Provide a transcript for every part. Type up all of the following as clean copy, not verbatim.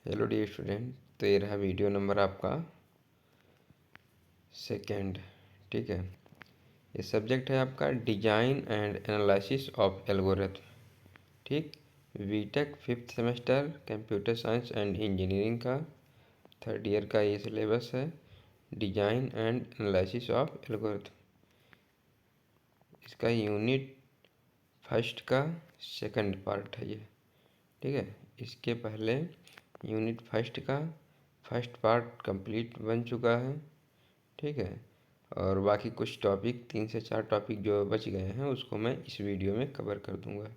Hello dear student, तो ये रहा वीडियो नंबर आपका सेकंड। ठीक है, ये सब्जेक्ट है आपका design and analysis of algorithm. ठीक, BTech 5th semester computer science and engineering का 3rd ईयर का ये सिलेबस है, design and analysis of algorithm. इसका यूनिट फर्स्ट का सेकंड पार्ट है ये। ठीक है, इसके पहले यूनिट फर्स्ट का फर्स्ट पार्ट कंप्लीट बन चुका है। ठीक है, और बाकी कुछ टॉपिक 3 से 4 टॉपिक जो बच गए हैं उसको मैं इस वीडियो में कवर कर दूंगा।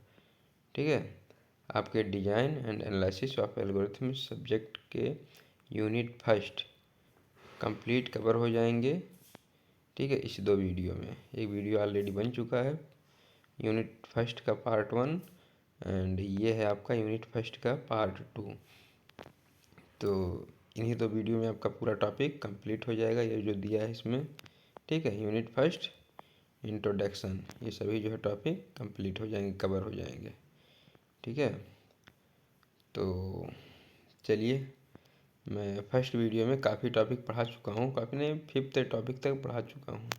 ठीक है, आपके design and analysis of algorithm subject के यूनिट फर्स्ट कंप्लीट कवर हो जाएंगे। ठीक है, इस 2 वीडियो में। एक वीडियो ऑलरेडी बन चुका है यूनिट फर्स्ट का पार्ट 1, एंड ये है आपका यूनिट फर्स्ट का पार्ट 2। तो इन्हीं 2 वीडियो में आपका पूरा टॉपिक कंप्लीट हो जाएगा, ये जो दिया है इसमें। ठीक है, यूनिट फर्स्ट, इंट्रोडक्शन, ये सभी जो है टॉपिक कंप्लीट हो जाएंगे, कवर हो जाएंगे। ठीक है, तो चलिए, मैं फर्स्ट वीडियो में काफ़ी टॉपिक पढ़ा चुका हूँ, काफ़ी नहीं 5th टॉपिक तक पढ़ा चुका हूँ।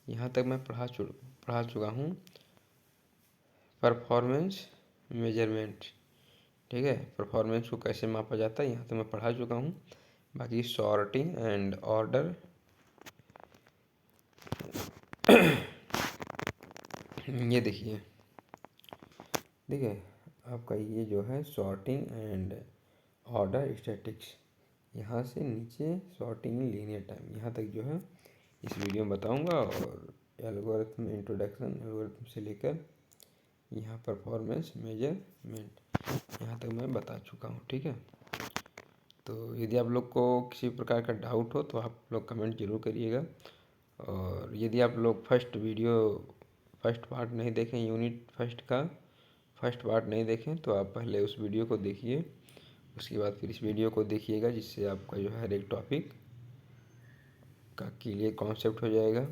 यहाँ तक मैं पढ़ा चुका हूँ परफॉर्मेंस मेजरमेंट। ठीक है, परफॉर्मेंस को कैसे मापा जाता है यहाँ तक मैं पढ़ा चुका हूँ। बाकी सॉर्टिंग एंड ऑर्डर ये देखिए आपका ये जो है सॉर्टिंग एंड ऑर्डर स्टैटिक्स, यहाँ से नीचे सॉर्टिंग इन लीनियर टाइम, यहाँ तक जो है इस वीडियो में बताऊंगा। और एल्गोरिथम इंट्रोडक्शन, एल्गोरिथम से लेकर यहाँ परफॉर्मेंस मेजरमेंट, यहाँ तक मैं बता चुका हूँ। ठीक है, तो यदि आप लोग को किसी प्रकार का डाउट हो तो आप लोग कमेंट जरूर करिएगा। और यदि आप लोग फर्स्ट पार्ट नहीं देखें, यूनिट फर्स्ट का फर्स्ट पार्ट नहीं देखें, तो आप पहले उस वीडियो को देखिए, उसके बाद फिर इस वीडियो को देखिएगा, जिससे आपका जो है हर एक टॉपिक का क्लियर कॉन्सेप्ट हो जाएगा।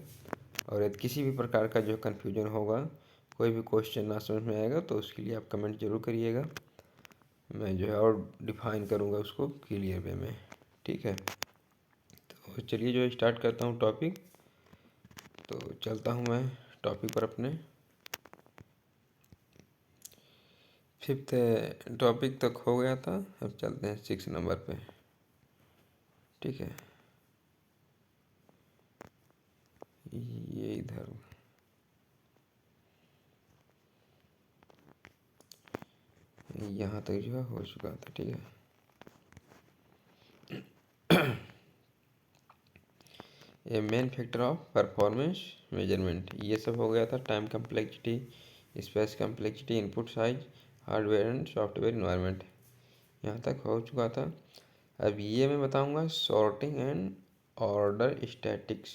और यदि किसी भी प्रकार का जो कन्फ्यूजन होगा, कोई भी क्वेश्चन ना समझ में आएगा, तो उसके लिए आप कमेंट जरूर करिएगा, मैं जो है और डिफाइन करूँगा उसको क्लियर वे में। ठीक है, तो चलिए जो स्टार्ट करता हूँ टॉपिक। तो चलता हूँ मैं टॉपिक पर अपने। 5th टॉपिक तक हो गया था, अब चलते हैं 6 नंबर पे। ठीक है, ये इधर यहाँ तक जो है हो चुका था। ठीक है, ये main factor of performance measurement, ये सब हो गया था। Time complexity, space complexity, input size, hardware and software environment, यहाँ तक हो चुका था। अब ये मैं बताऊंगा सॉर्टिंग एंड ऑर्डर स्टैटिक्स।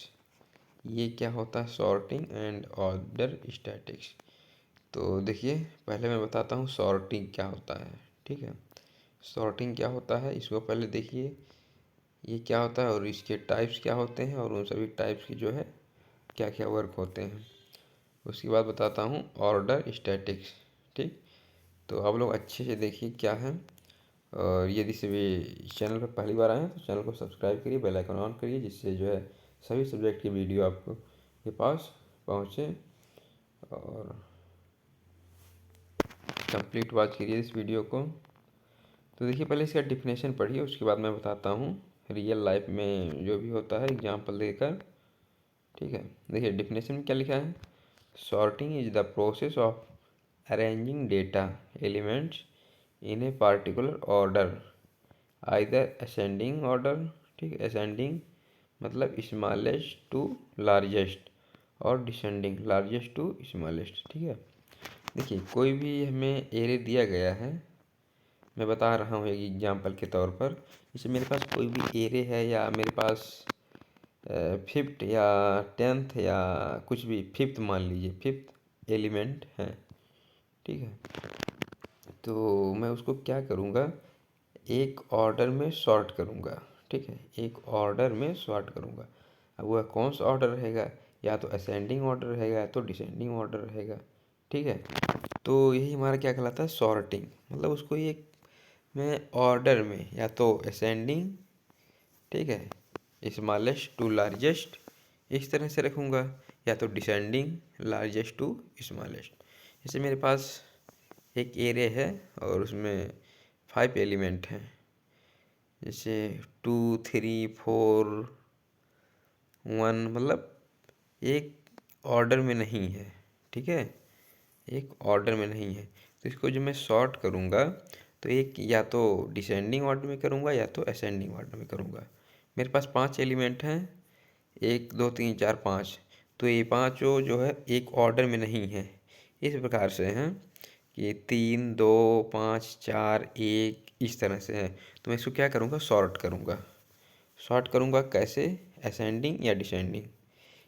ये क्या होता है सॉर्टिंग एंड ऑर्डर स्टैटिक्स? तो देखिए, पहले मैं बताता हूँ सॉर्टिंग क्या होता है। ठीक है, सॉर्टिंग क्या होता है इसको पहले देखिए, ये क्या होता है और इसके टाइप्स क्या होते हैं, और उन सभी टाइप्स की जो है क्या क्या वर्क होते हैं। उसके बाद बताता हूँ ऑर्डर स्टैटिक्स। ठीक, तो आप लोग अच्छे से देखिए क्या है। और यदि सभी चैनल पर पहली बार आए हैं तो चैनल को सब्सक्राइब करिए, बेल आइकन ऑन करिए, जिससे जो है सभी सब्जेक्ट की वीडियो आपको के पास पहुँचे। और कंप्लीट वॉच करिए इस वीडियो को। तो देखिए, पहले इसका डिफिनेशन पढ़िए, उसके बाद मैं बताता हूँ रियल लाइफ में जो भी होता है एग्जाम्पल देकर। ठीक है, देखिए डिफिनेशन में क्या लिखा है, sorting is the process of arranging data elements in a particular order, either ascending order. ठीक है, असेंडिंग मतलब स्मॉलेस्ट टू लार्जेस्ट, और डिसेंडिंग लार्जेस्ट टू स्मॉलेस्ट। ठीक है, देखिए कोई भी हमें एरे दिया गया है, मैं बता रहा हूँ एक एग्जांपल के तौर पर। जैसे मेरे पास कोई भी एरे है, या मेरे पास 5th या 10th या कुछ भी 5th मान लीजिए, 5th एलिमेंट है। ठीक है, तो मैं उसको क्या करूँगा, एक ऑर्डर में सॉर्ट करूँगा। ठीक है, एक ऑर्डर में सॉर्ट करूँगा। अब वह कौन सा ऑर्डर रहेगा, या तो असेंडिंग ऑर्डर रहेगा या तो डिसेंडिंग ऑर्डर रहेगा। ठीक है, तो यही हमारा क्या कहलाता है सॉर्टिंग, मतलब उसको एक मैं ऑर्डर में या तो असेंडिंग, ठीक है, स्मॉलेस्ट टू लार्जेस्ट इस तरह से रखूँगा, या तो डिसेंडिंग लार्जेस्ट टू स्मॉलेस्ट। जैसे मेरे पास एक एरे है और उसमें 5 एलिमेंट हैं, जैसे 2 3 4 1, मतलब एक ऑर्डर में नहीं है, ठीक है, एक ऑर्डर में नहीं है। तो इसको जब मैं सॉर्ट करूँगा तो एक या तो डिसेंडिंग ऑर्डर में करूँगा या तो असेंडिंग ऑर्डर में करूँगा। मेरे पास 5 एलिमेंट हैं, 1 2 3 4 5, तो ये पाँचों जो है एक ऑर्डर में नहीं है, इस प्रकार से हैं कि 3 2 5 4 1 इस तरह से है। तो मैं इसको क्या करूँगा, सॉर्ट करूँगा। सॉर्ट करूँगा कैसे, असेंडिंग या डिसेंडिंग,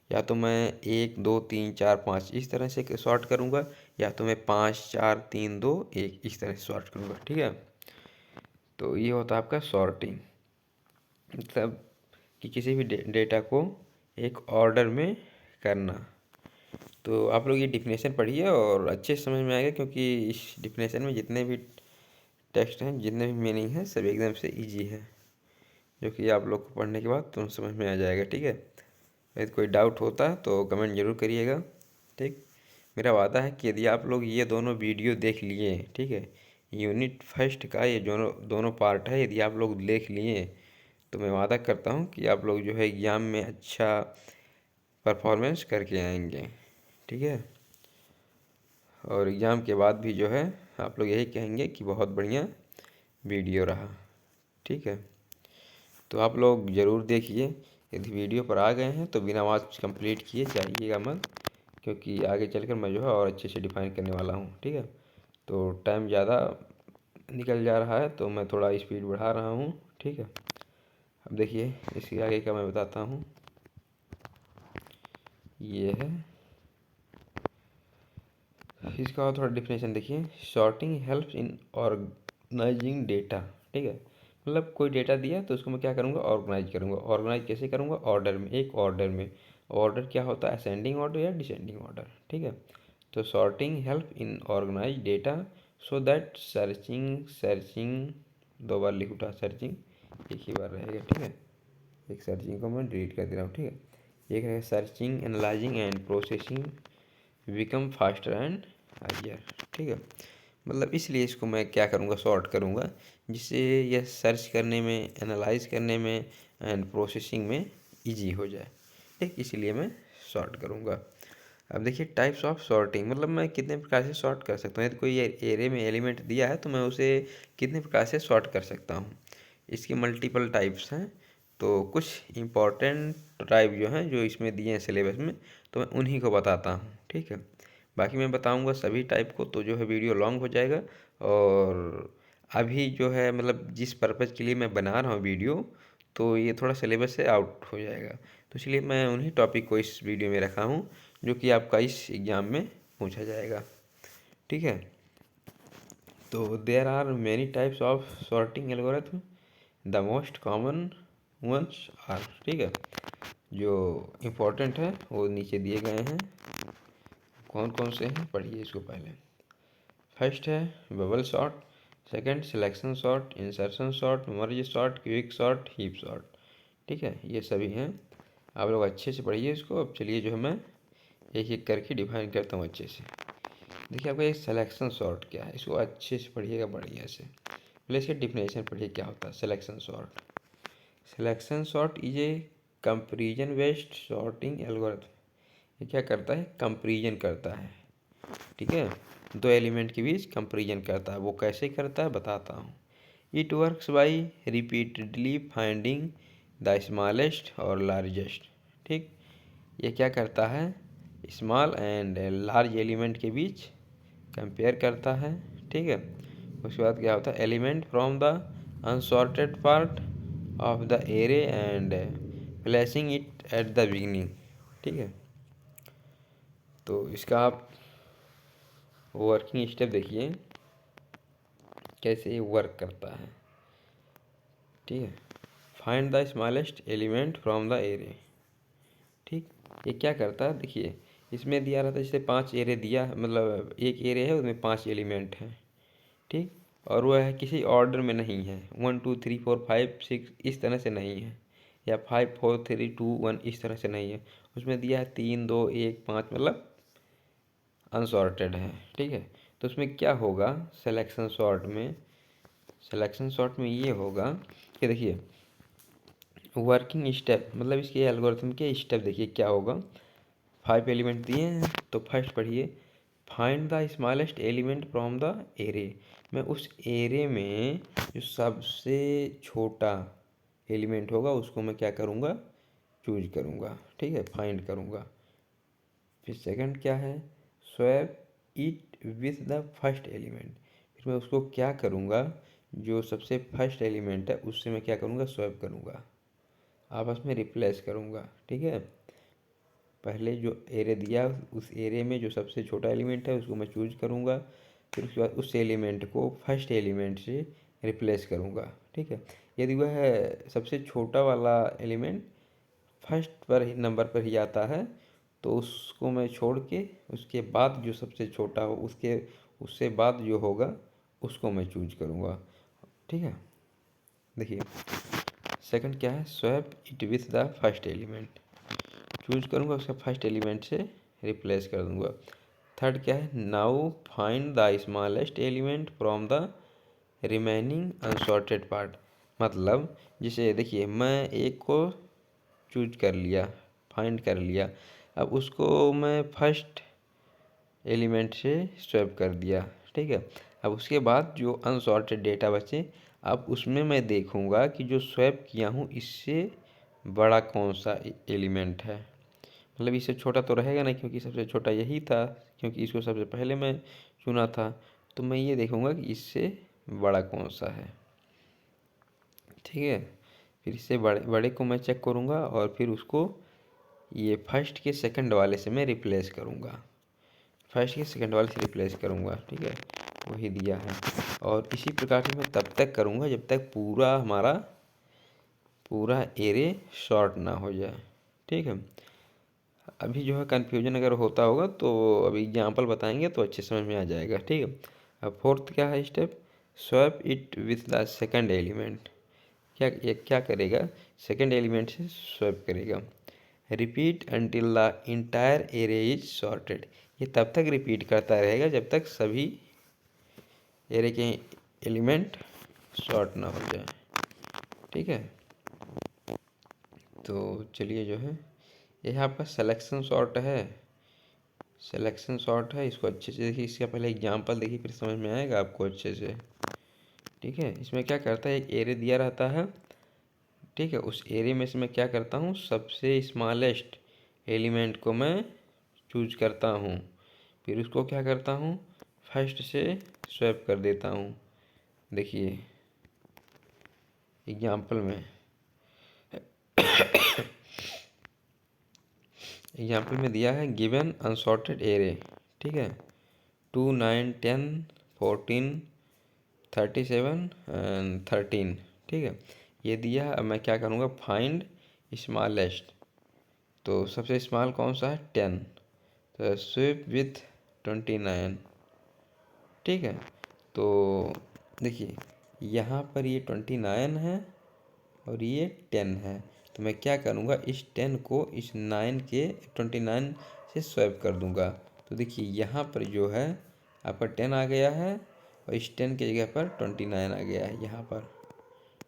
या तो मैं 1 2 3 4 5 इस तरह से सॉर्ट करूँगा, या तो मैं 5 4 3 2 1 इस तरह से सॉर्ट करूँगा, ठीक है। तो ये होता है आपका सॉर्टिंग, मतलब कि किसी भी डेटा को एक ऑर्डर में करना। तो आप लोग ये डिफिनेशन पढ़िए और अच्छे से समझ में आएगा, क्योंकि इस डिफिनेशन में जितने भी टेक्स्ट हैं, जितने भी मीनिंग हैं, सब एकदम से इजी है, जो कि आप लोग को पढ़ने के बाद तुरंत समझ में आ जाएगा, ठीक है। यदि कोई डाउट होता है तो कमेंट ज़रूर करिएगा, ठीक। मेरा वादा है कि यदि आप लोग ये दोनों वीडियो देख लिए, ठीक है, यूनिट फर्स्ट का ये दोनों दोनों पार्ट है, यदि आप लोग देख लिए तो मैं वादा करता हूँ कि आप लोग जो है एग्ज़ाम में अच्छा परफॉर्मेंस करके आएंगे, ठीक है। और एग्ज़ाम के बाद भी जो है आप लोग यही कहेंगे कि बहुत बढ़िया वीडियो रहा, ठीक है। तो आप लोग ज़रूर देखिए, यदि वीडियो पर आ गए हैं तो बिना वॉच कंप्लीट किए जाइएगा मत, क्योंकि आगे चलकर मैं जो है और अच्छे से डिफाइन करने वाला हूँ, ठीक है। तो टाइम ज़्यादा निकल जा रहा है तो मैं थोड़ा स्पीड बढ़ा रहा हूँ, ठीक है। अब देखिए इसके आगे का मैं बताता हूँ, ये है इसका और थोड़ा डिफिनेशन देखिए। Sorting helps in organising data, ठीक है, मतलब कोई डेटा दिया तो उसको मैं क्या करूँगा, ऑर्गेनाइज करूँगा। ऑर्गेनाइज कैसे करूँगा, ऑर्डर में, एक ऑर्डर में। ऑर्डर क्या होता है, असेंडिंग ऑर्डर या डिसेंडिंग ऑर्डर, ठीक है। तो sorting help in organise data so that searching searching 2 बार लिख उठा, सर्चिंग एक ही बार रहेगा, ठीक है। एक सर्चिंग को मैं डिलीट कर दे रहा हूँ, ठीक है। एक है searching analysing and processing become faster and earlier, ठीक है। मतलब इसलिए इसको मैं क्या करूँगा, सॉर्ट करूँगा, जिससे यह सर्च करने में, एनालाइज करने में एंड प्रोसेसिंग में इजी हो जाए, ठीक। इसलिए मैं सॉर्ट करूँगा। अब देखिए टाइप्स ऑफ सॉर्टिंग, मतलब मैं कितने प्रकार से सॉर्ट कर सकता हूँ। यदि कोई एरे में एलिमेंट दिया है तो मैं उसे कितने प्रकार से सॉर्ट कर सकता हूँ, इसकी मल्टीपल टाइप्स हैं। तो कुछ इम्पॉर्टेंट टाइप जो हैं, जो इसमें दिए हैं सिलेबस में, तो मैं उन्हीं को बताता हूँ, ठीक है। बाकी मैं बताऊँगा सभी टाइप को तो जो है वीडियो लॉन्ग हो जाएगा, और अभी जो है मतलब जिस पर्पज़ के लिए मैं बना रहा हूँ वीडियो, तो ये थोड़ा सिलेबस से आउट हो जाएगा, तो इसलिए मैं उन्हीं टॉपिक को इस वीडियो में रखा हूँ जो कि आपका इस एग्ज़ाम में पूछा जाएगा, ठीक है। तो there are many types of sorting algorithm, the most common ones are, ठीक है। जो इम्पोर्टेंट है वो नीचे दिए गए हैं, कौन कौन से हैं पढ़िए इसको पहले। फर्स्ट है bubble sort, second selection sort, insertion sort, merge sort, quick sort, heap sort, ठीक है। ये सभी हैं, आप लोग अच्छे से पढ़िए इसको। अब चलिए जो है मैं एक एक करके डिफाइन करता हूँ अच्छे से। देखिए आपका ये सिलेक्शन सॉर्ट क्या है, इसको अच्छे से पढ़िएगा बढ़िया से। पहले इसके डिफिनेशन पढ़िए क्या होता है selection sort. Selection sort is A comparison based sorting algorithm. ये क्या करता है, कंपैरिजन करता है, ठीक है, दो एलिमेंट के बीच कंपैरिजन करता है। वो कैसे करता है बताता हूँ। It works by repeatedly finding the smallest और लार्जेस्ट, ठीक। ये क्या करता है, स्मॉल एंड लार्ज एलिमेंट के बीच कंपेयर करता है, ठीक है। उसके बाद क्या होता है, element from the unsorted part of the array and placing it at the beginning, ठीक है। तो इसका आप वर्किंग स्टेप देखिए कैसे ये वर्क करता है, ठीक है। Find the smallest element from the array, ठीक। ये क्या करता है, देखिए इसमें दिया रहता है जैसे 5 एरे दिया, मतलब एक एरे है उसमें 5 एलिमेंट हैं, ठीक। और वह है किसी ऑर्डर में नहीं है, 1 2 3 4 5 6 इस तरह से नहीं है, या 5 4 3 2 1 इस तरह से नहीं है। उसमें दिया है 3 2 1 5, मतलब अनसॉर्टेड है। ठीक है, तो उसमें क्या होगा सिलेक्शन सॉर्ट में ये होगा कि देखिए वर्किंग स्टेप, मतलब इसके एल्गोरिथम के स्टेप देखिए क्या होगा। 5 एलिमेंट दिए हैं, तो फर्स्ट पढ़िए, find the smallest element from the array. मैं उस एरे में जो सबसे छोटा एलिमेंट होगा उसको मैं क्या करूँगा, चूज करूँगा। ठीक है, फाइंड करूँगा। फिर सेकंड क्या है, swap it with the first element. फिर मैं उसको क्या करूँगा, जो सबसे फर्स्ट एलिमेंट है उससे मैं क्या करूँगा, स्वैप करूँगा, आपस में रिप्लेस करूँगा। ठीक है, पहले जो एरे दिया उस एरे में जो सबसे छोटा एलिमेंट है उसको मैं चूज करूँगा, फिर उसके बाद उस एलिमेंट को फर्स्ट एलिमेंट से रिप्लेस करूँगा। ठीक है, यदि वह सबसे छोटा वाला एलिमेंट फर्स्ट पर ही नंबर पर ही आता है तो उसको मैं छोड़ के उसके बाद जो सबसे छोटा हो उससे बाद जो होगा उसको मैं चूज करूँगा। ठीक है, देखिए सेकंड क्या है, swap it with the first element, choose करूँगा उसका फर्स्ट एलिमेंट से रिप्लेस कर दूँगा। थर्ड क्या है, now find the smallest element from the remaining unsorted part. मतलब जैसे देखिए मैं एक को चूज कर लिया, फाइंड कर लिया, अब उसको मैं फर्स्ट एलिमेंट से स्वैप कर दिया। ठीक है, अब उसके बाद जो अनसॉर्टेड डेटा बचे, अब उसमें मैं देखूंगा कि जो स्वैप किया हूँ इससे बड़ा कौन सा एलिमेंट है। मतलब इससे छोटा तो रहेगा नहीं क्योंकि सबसे छोटा यही था, क्योंकि इसको सबसे पहले मैं चुना था। तो मैं ये देखूंगा कि इससे बड़ा कौन सा है। ठीक है, फिर इससे बड़े बड़े को मैं चेक करूँगा और फिर उसको ये फर्स्ट के सेकंड वाले से मैं रिप्लेस करूँगा, फर्स्ट के सेकंड वाले से रिप्लेस करूँगा। ठीक है, वही दिया है। और इसी प्रकार से मैं तब तक करूँगा जब तक पूरा एरे शॉर्ट ना हो जाए। ठीक है, अभी जो है कन्फ्यूजन अगर होता होगा तो अभी एग्जांपल बताएंगे तो अच्छे समझ में आ जाएगा। ठीक है, अब फोर्थ क्या है step, swap it with the second element. ये क्या करेगा, सेकंड एलिमेंट से स्वैप करेगा। Repeat until the entire array is sorted. ये तब तक रिपीट करता रहेगा जब तक सभी एरे के एलिमेंट सॉर्ट ना हो जाए। ठीक है, तो चलिए जो है यह आपका सिलेक्शन सॉर्ट है, इसको अच्छे से देखिए, इसका पहले एग्जांपल देखिए फिर समझ में आएगा आपको अच्छे से। ठीक है, इसमें क्या करता है, एक एरे दिया रहता है। ठीक है, उस एरे में से मैं क्या करता हूँ, सबसे स्मॉलेस्ट एलिमेंट को मैं चूज करता हूँ, फिर उसको क्या करता हूँ, फर्स्ट से स्वैप कर देता हूँ। देखिए एग्जाम्पल में दिया है गिवन अनसॉर्टेड एरे। ठीक है, 2 9 10 14 37 एंड 13। ठीक है, ये दिया है। अब मैं क्या करूँगा, फाइंड स्मॉलेस्ट, तो सबसे स्मॉल कौन सा है, 10, तो स्विप विथ 29। ठीक है, तो देखिए यहाँ पर ये 29 है और ये 10 है, तो मैं क्या करूँगा, इस 10 को इस 9 के 29 से स्वैप कर दूँगा। तो देखिए यहाँ पर जो है आपका 10 आ गया है और इस 10 की जगह पर 29 आ गया है यहाँ पर।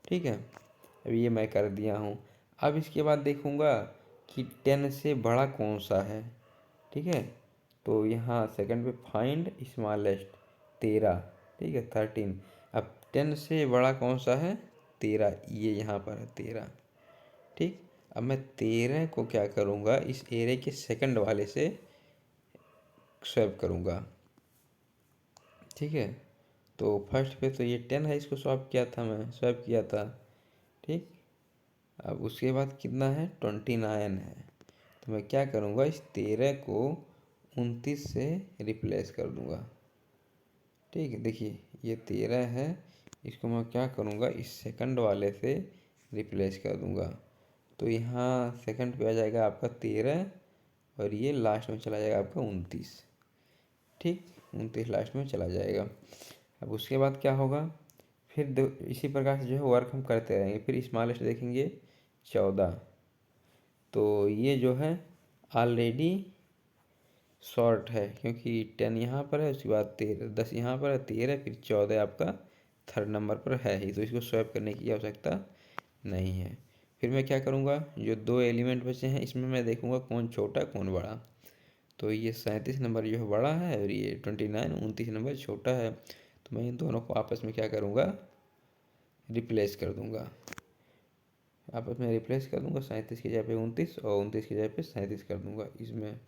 ठीक है, अब ये मैं कर दिया हूँ। अब इसके बाद देखूँगा कि 10 से बड़ा कौन सा है। ठीक है, तो यहाँ सेकंड पे फाइंड स्मॉलेस्ट 13। ठीक है, 13। अब 10 से बड़ा कौन सा है, 13, ये यहाँ पर है 13। ठीक, अब मैं 13 को क्या करूँगा, इस एरे के सेकंड वाले से स्वैप करूँगा। ठीक है, तो फर्स्ट पे तो ये 10 है, इसको स्वैप किया था। ठीक, अब उसके बाद कितना है, 29 है, तो मैं क्या करूँगा, इस 13 को 29 से रिप्लेस कर दूँगा। ठीक है, देखिए ये 13 है, इसको मैं क्या करूँगा, इस सेकंड वाले से रिप्लेस कर दूँगा। तो यहाँ सेकंड पे आ जाएगा आपका 13 और ये लास्ट में चला जाएगा आपका 29। ठीक, 29 लास्ट में चला जाएगा। अब उसके बाद क्या होगा, फिर इसी प्रकार से जो है वर्क हम करते रहेंगे। फिर स्मॉलेस्ट देखेंगे 14, तो ये जो है ऑलरेडी शॉर्ट है, क्योंकि 10 यहाँ पर है, उसके बाद 13, 10 यहाँ पर है, 13, फिर 14 आपका थर्ड नंबर पर है ही, तो इसको स्वैप करने की आवश्यकता नहीं है। फिर मैं क्या करूँगा, जो दो एलिमेंट बचे हैं इसमें मैं देखूँगा कौन छोटा कौन बड़ा। तो ये 37 नंबर जो है बड़ा है और ये 29 नंबर छोटा है, तो मैं इन दोनों को आपस में क्या करूँगा, रिप्लेस कर दूँगा। आपस में रिप्लेस कर दूँगा, 37 की जगह पे 29 और 29 की जगह पे 37 कर दूँगा इसमें।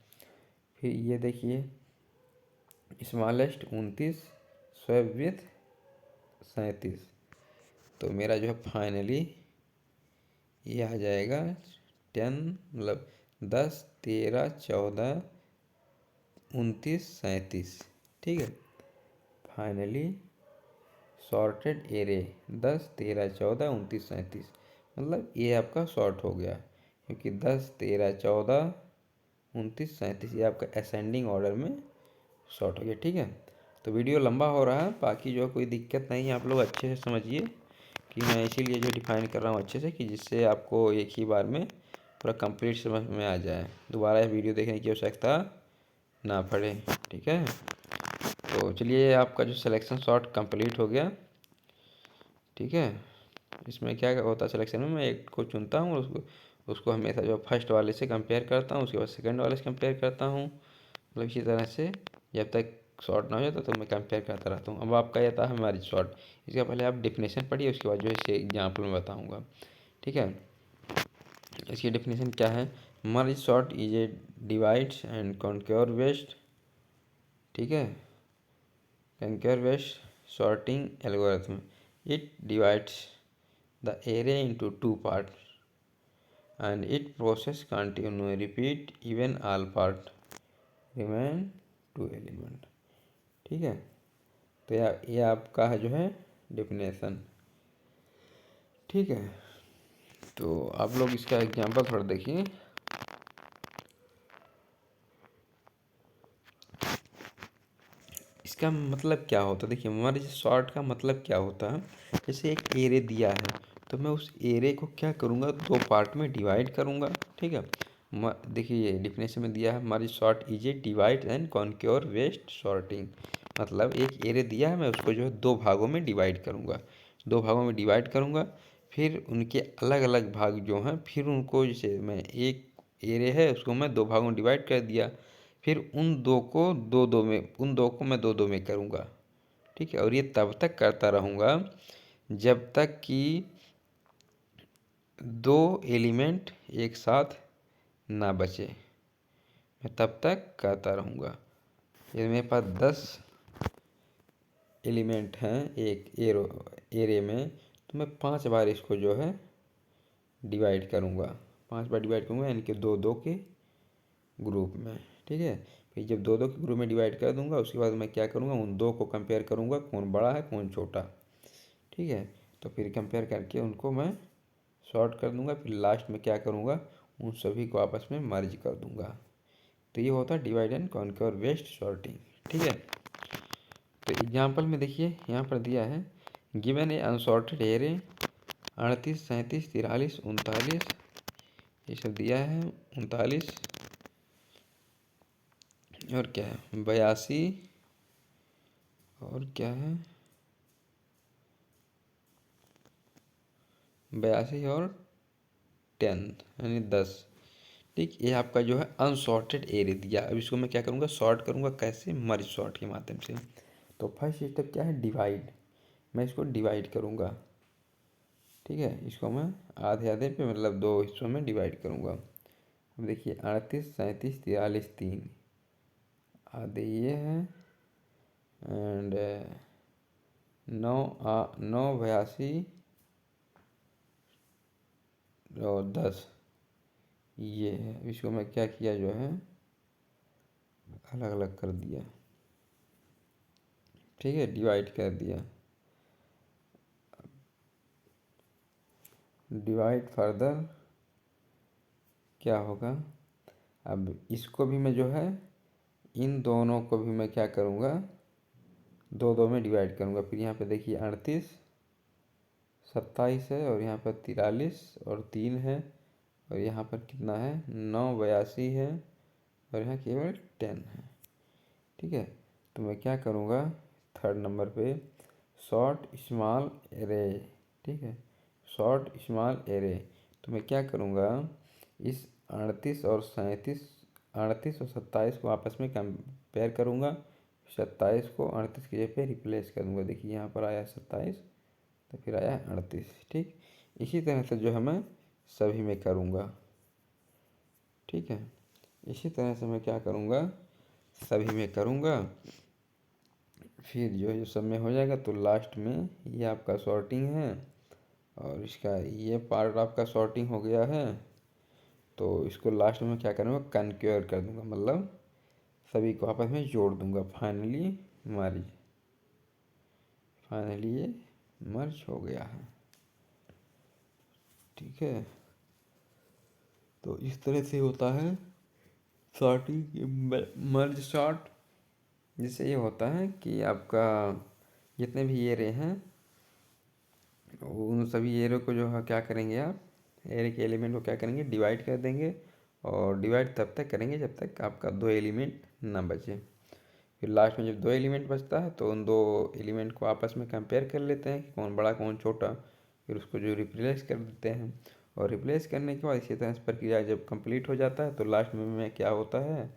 फिर ये देखिए स्मॉलेस्ट 29 स्वैप विथ 37, तो मेरा जो है फाइनली ये आ जाएगा 10, मतलब 10, 13, 14, 29, 37। ठीक है, फाइनली सॉर्टेड एरे 10, 13, 14, 29, 37, मतलब ये आपका सॉर्ट हो गया, क्योंकि 10, 13, 14, 29, 37 ये आपका असेंडिंग ऑर्डर में शॉर्ट हो गया। ठीक है, तो वीडियो लंबा हो रहा है, बाकी जो कोई दिक्कत नहीं है, आप लोग अच्छे से समझिए कि मैं इसीलिए जो डिफाइन कर रहा हूँ अच्छे से, कि जिससे आपको एक ही बार में पूरा कंप्लीट समझ में आ जाए, दोबारा वीडियो देखने की आवश्यकता ना पड़े। ठीक है, तो चलिए आपका जो सिलेक्शन शॉट कंप्लीट हो गया। ठीक है, इसमें क्या होता है सिलेक्शन में, मैं एक को चुनता हूँ, उसको हमेशा जो फर्स्ट वाले से कंपेयर करता हूँ, उसके बाद सेकंड वाले से कंपेयर करता हूँ, मतलब इसी तरह से जब तक शॉर्ट ना हो जाता तो मैं कंपेयर करता रहता हूँ। अब आपका ये था हमारी शॉर्ट, इसका पहले आप डेफिनेशन पढ़िए, उसके बाद जो है इसे एग्जाम्पल में बताऊँगा। ठीक है, इसकी डेफिनेशन क्या है, merge sort is a divides and conquer based. ठीक है, conquer based sorting algorithm, it divides the array into two parts and it process continue repeat even all part remain two element। ठीक है, तो ये आपका है जो है डेफिनेशन। ठीक है, तो आप लोग इसका एग्जांपल थोड़ा देखिए। इसका मतलब क्या होता है, देखिए मर्ज सॉर्ट का मतलब क्या होता है, जैसे एक एरे दिया है तो मैं उस एरे को क्या करूँगा, दो पार्ट में डिवाइड करूँगा। ठीक है, देखिए ये डिफिनेशन में दिया है, merge sort is a divide and conquer based sorting, मतलब एक एरे दिया है, मैं उसको जो है दो भागों में डिवाइड करूँगा, दो भागों में डिवाइड करूँगा, फिर उनके अलग अलग भाग जो हैं, फिर उनको जैसे मैं एक एरे है उसको मैं दो भागों में डिवाइड कर दिया, फिर उन दो को दो दो में, उन दो को मैं दो दो में करूँगा। ठीक है, और ये तब तक करता रहूँगा जब तक कि दो एलिमेंट एक साथ ना बचे, मैं तब तक करता रहूँगा। ये मेरे पास 10 एलिमेंट हैं एक एरे में, तो मैं 5 बार इसको जो है डिवाइड करूँगा, 5 बार डिवाइड करूँगा, यानी कि दो दो के ग्रुप में। ठीक है, फिर जब दो दो के ग्रुप में डिवाइड कर दूंगा, उसके बाद मैं क्या करूँगा, उन दो को कंपेयर करूँगा कौन बड़ा है कौन छोटा। ठीक है, तो फिर कंपेयर करके उनको मैं सॉर्ट कर दूंगा, फिर लास्ट में क्या करूँगा, उन सभी को आपस में मर्ज कर दूंगा। तो ये होता है divide and conquer based sorting. ठीक है, तो एग्जाम्पल में देखिए यहाँ पर दिया है, गिवन ए अनसॉर्टेड एरे 38, 37, 43, 39, ये सब दिया है, 39 और क्या है 82, और क्या है 82 और 10 यानी 10। ठीक, ये आपका जो है अनसॉर्टेड एरे दिया। अब इसको मैं क्या करूँगा, सॉर्ट करूँगा, कैसे, मर्ज सॉर्ट के माध्यम से। तो फर्स्ट स्टेप क्या है, डिवाइड, मैं इसको डिवाइड करूँगा। ठीक है, इसको मैं आधे आधे पे मतलब दो हिस्सों में डिवाइड करूँगा। अब देखिए 38, 37, 43, 3 आधे ये हैं, एंड 9, 82 और 10 ये है। इसको मैं क्या किया जो है अलग अलग कर दिया। ठीक है, डिवाइड कर दिया, डिवाइड फर्दर क्या होगा, अब इसको भी मैं जो है इन दोनों को भी मैं क्या करूँगा, दो दो में डिवाइड करूँगा। फिर यहाँ पे देखिए 38, 27 है, और यहाँ पर 43 और 3 है, और यहाँ पर कितना है 9, 82 है, और यहाँ केवल 10 है। ठीक है, तो मैं क्या करूँगा थर्ड नंबर पे शॉर्ट स्मॉल एरे। ठीक है, शॉर्ट स्मॉल एरे, तो मैं क्या करूँगा इस 38 और 27 को आपस में कंपेयर करूँगा। 27 को 38 की जगह पे रिप्लेस कर दूँगा। देखिए यहाँ पर आया 27, तो फिर आया 38। ठीक, इसी तरह से जो है मैं सभी में करूँगा। ठीक है, इसी तरह से मैं क्या करूँगा सभी में करूँगा। फिर जो सब में हो जाएगा तो लास्ट में ये आपका सॉर्टिंग है, और इसका ये पार्ट आपका सॉर्टिंग हो गया है। तो इसको लास्ट में क्या करूँगा कनक्योर कर दूँगा, मतलब सभी को आपस में जोड़ दूँगा। फाइनली ये मर्ज हो गया है। ठीक है, तो इस तरह से होता है सॉर्टिंग मर्ज सॉर्ट, जिससे ये होता है कि आपका जितने भी एरे हैं उन सभी एरे को जो है क्या करेंगे आप एरे के एलिमेंट को क्या करेंगे डिवाइड कर देंगे, और डिवाइड तब तक करेंगे जब तक आपका दो एलिमेंट ना बचे। फिर लास्ट में जब दो एलिमेंट बचता है तो उन दो एलिमेंट को आपस में कंपेयर कर लेते हैं कि कौन बड़ा कौन छोटा, फिर उसको जो रिप्लेस कर देते हैं। और रिप्लेस करने के बाद इसी तरह से प्रक्रिया जब कंप्लीट हो जाता है तो लास्ट में क्या होता है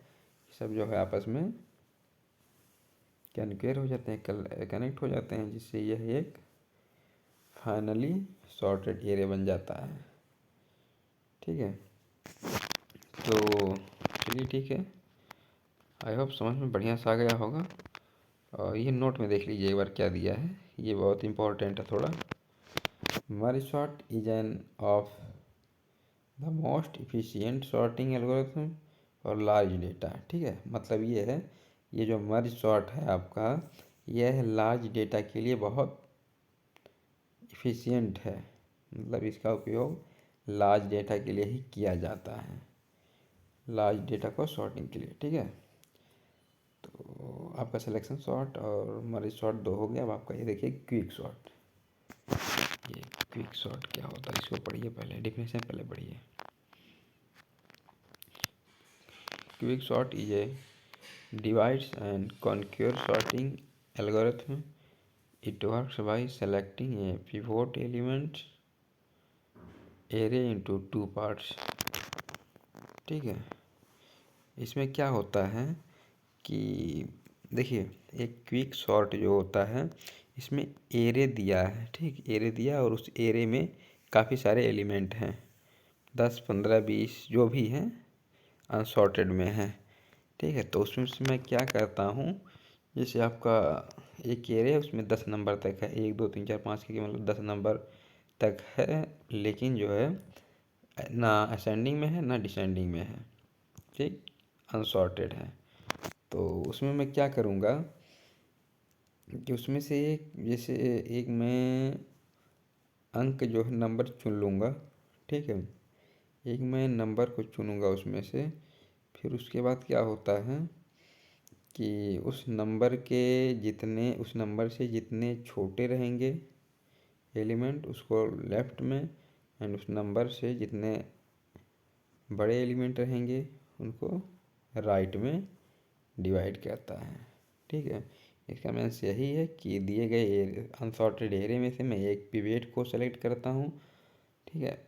सब जो है आपस में कन्केयर हो जाते हैं, कनेक्ट हो जाते हैं, जिससे यह एक फाइनली सॉर्टेड एरे बन जाता है। ठीक है, तो चलिए ठीक है, आई होप समझ में बढ़िया सा आ गया होगा। और ये नोट में देख लीजिए एक बार क्या दिया है, ये बहुत इंपॉर्टेंट है थोड़ा। मर्ज sort is an of the most efficient sorting algorithm और लार्ज डेटा। ठीक है, मतलब ये है ये जो मर्ज सॉर्ट है आपका यह लार्ज डेटा के लिए बहुत इफिशियंट है, मतलब इसका उपयोग लार्ज डेटा के लिए ही किया जाता है, लार्ज डेटा को सॉर्टिंग के लिए। ठीक है, तो आपका सिलेक्शन सॉर्ट और मर्ज सॉर्ट दो हो गया। अब आपका ये देखिए क्विक सॉर्ट। ये क्विक सॉर्ट क्या होता है इसको पढ़िए, पहले डेफिनेशन पहले पढ़िए। Quick sort is a divides and conquer sorting algorithm. It works by selecting a pivot element array into two parts। ठीक है, इसमें क्या होता है कि देखिए एक क्विक सॉर्ट जो होता है इसमें एरे दिया है। ठीक, एरे दिया और उस एरे में काफ़ी सारे एलिमेंट हैं, 10, 15, 20 जो भी हैं अनसॉर्टेड में हैं। ठीक है, तो उसमें से मैं क्या करता हूँ जैसे आपका एक एरे है उसमें 10 नंबर तक है, 1 2 3 4 5 के मतलब 10 नंबर तक है, लेकिन जो है ना असेंडिंग में है ना डिसेंडिंग में है। ठीक, अनसॉर्टेड है। तो उसमें मैं क्या करूँगा कि उसमें से एक जैसे एक मैं अंक जो है नंबर चुन लूँगा। ठीक है, एक मैं नंबर को चुनूँगा उसमें से। फिर उसके बाद क्या होता है कि उस नंबर से जितने छोटे रहेंगे एलिमेंट उसको लेफ़्ट में, एंड उस नंबर से जितने बड़े एलिमेंट रहेंगे उनको राइट में डिवाइड करता है। ठीक है, इसका मीन्स यही है कि दिए गए अनसॉर्टेड एरे में से मैं एक पिवेट को सेलेक्ट करता हूँ। ठीक है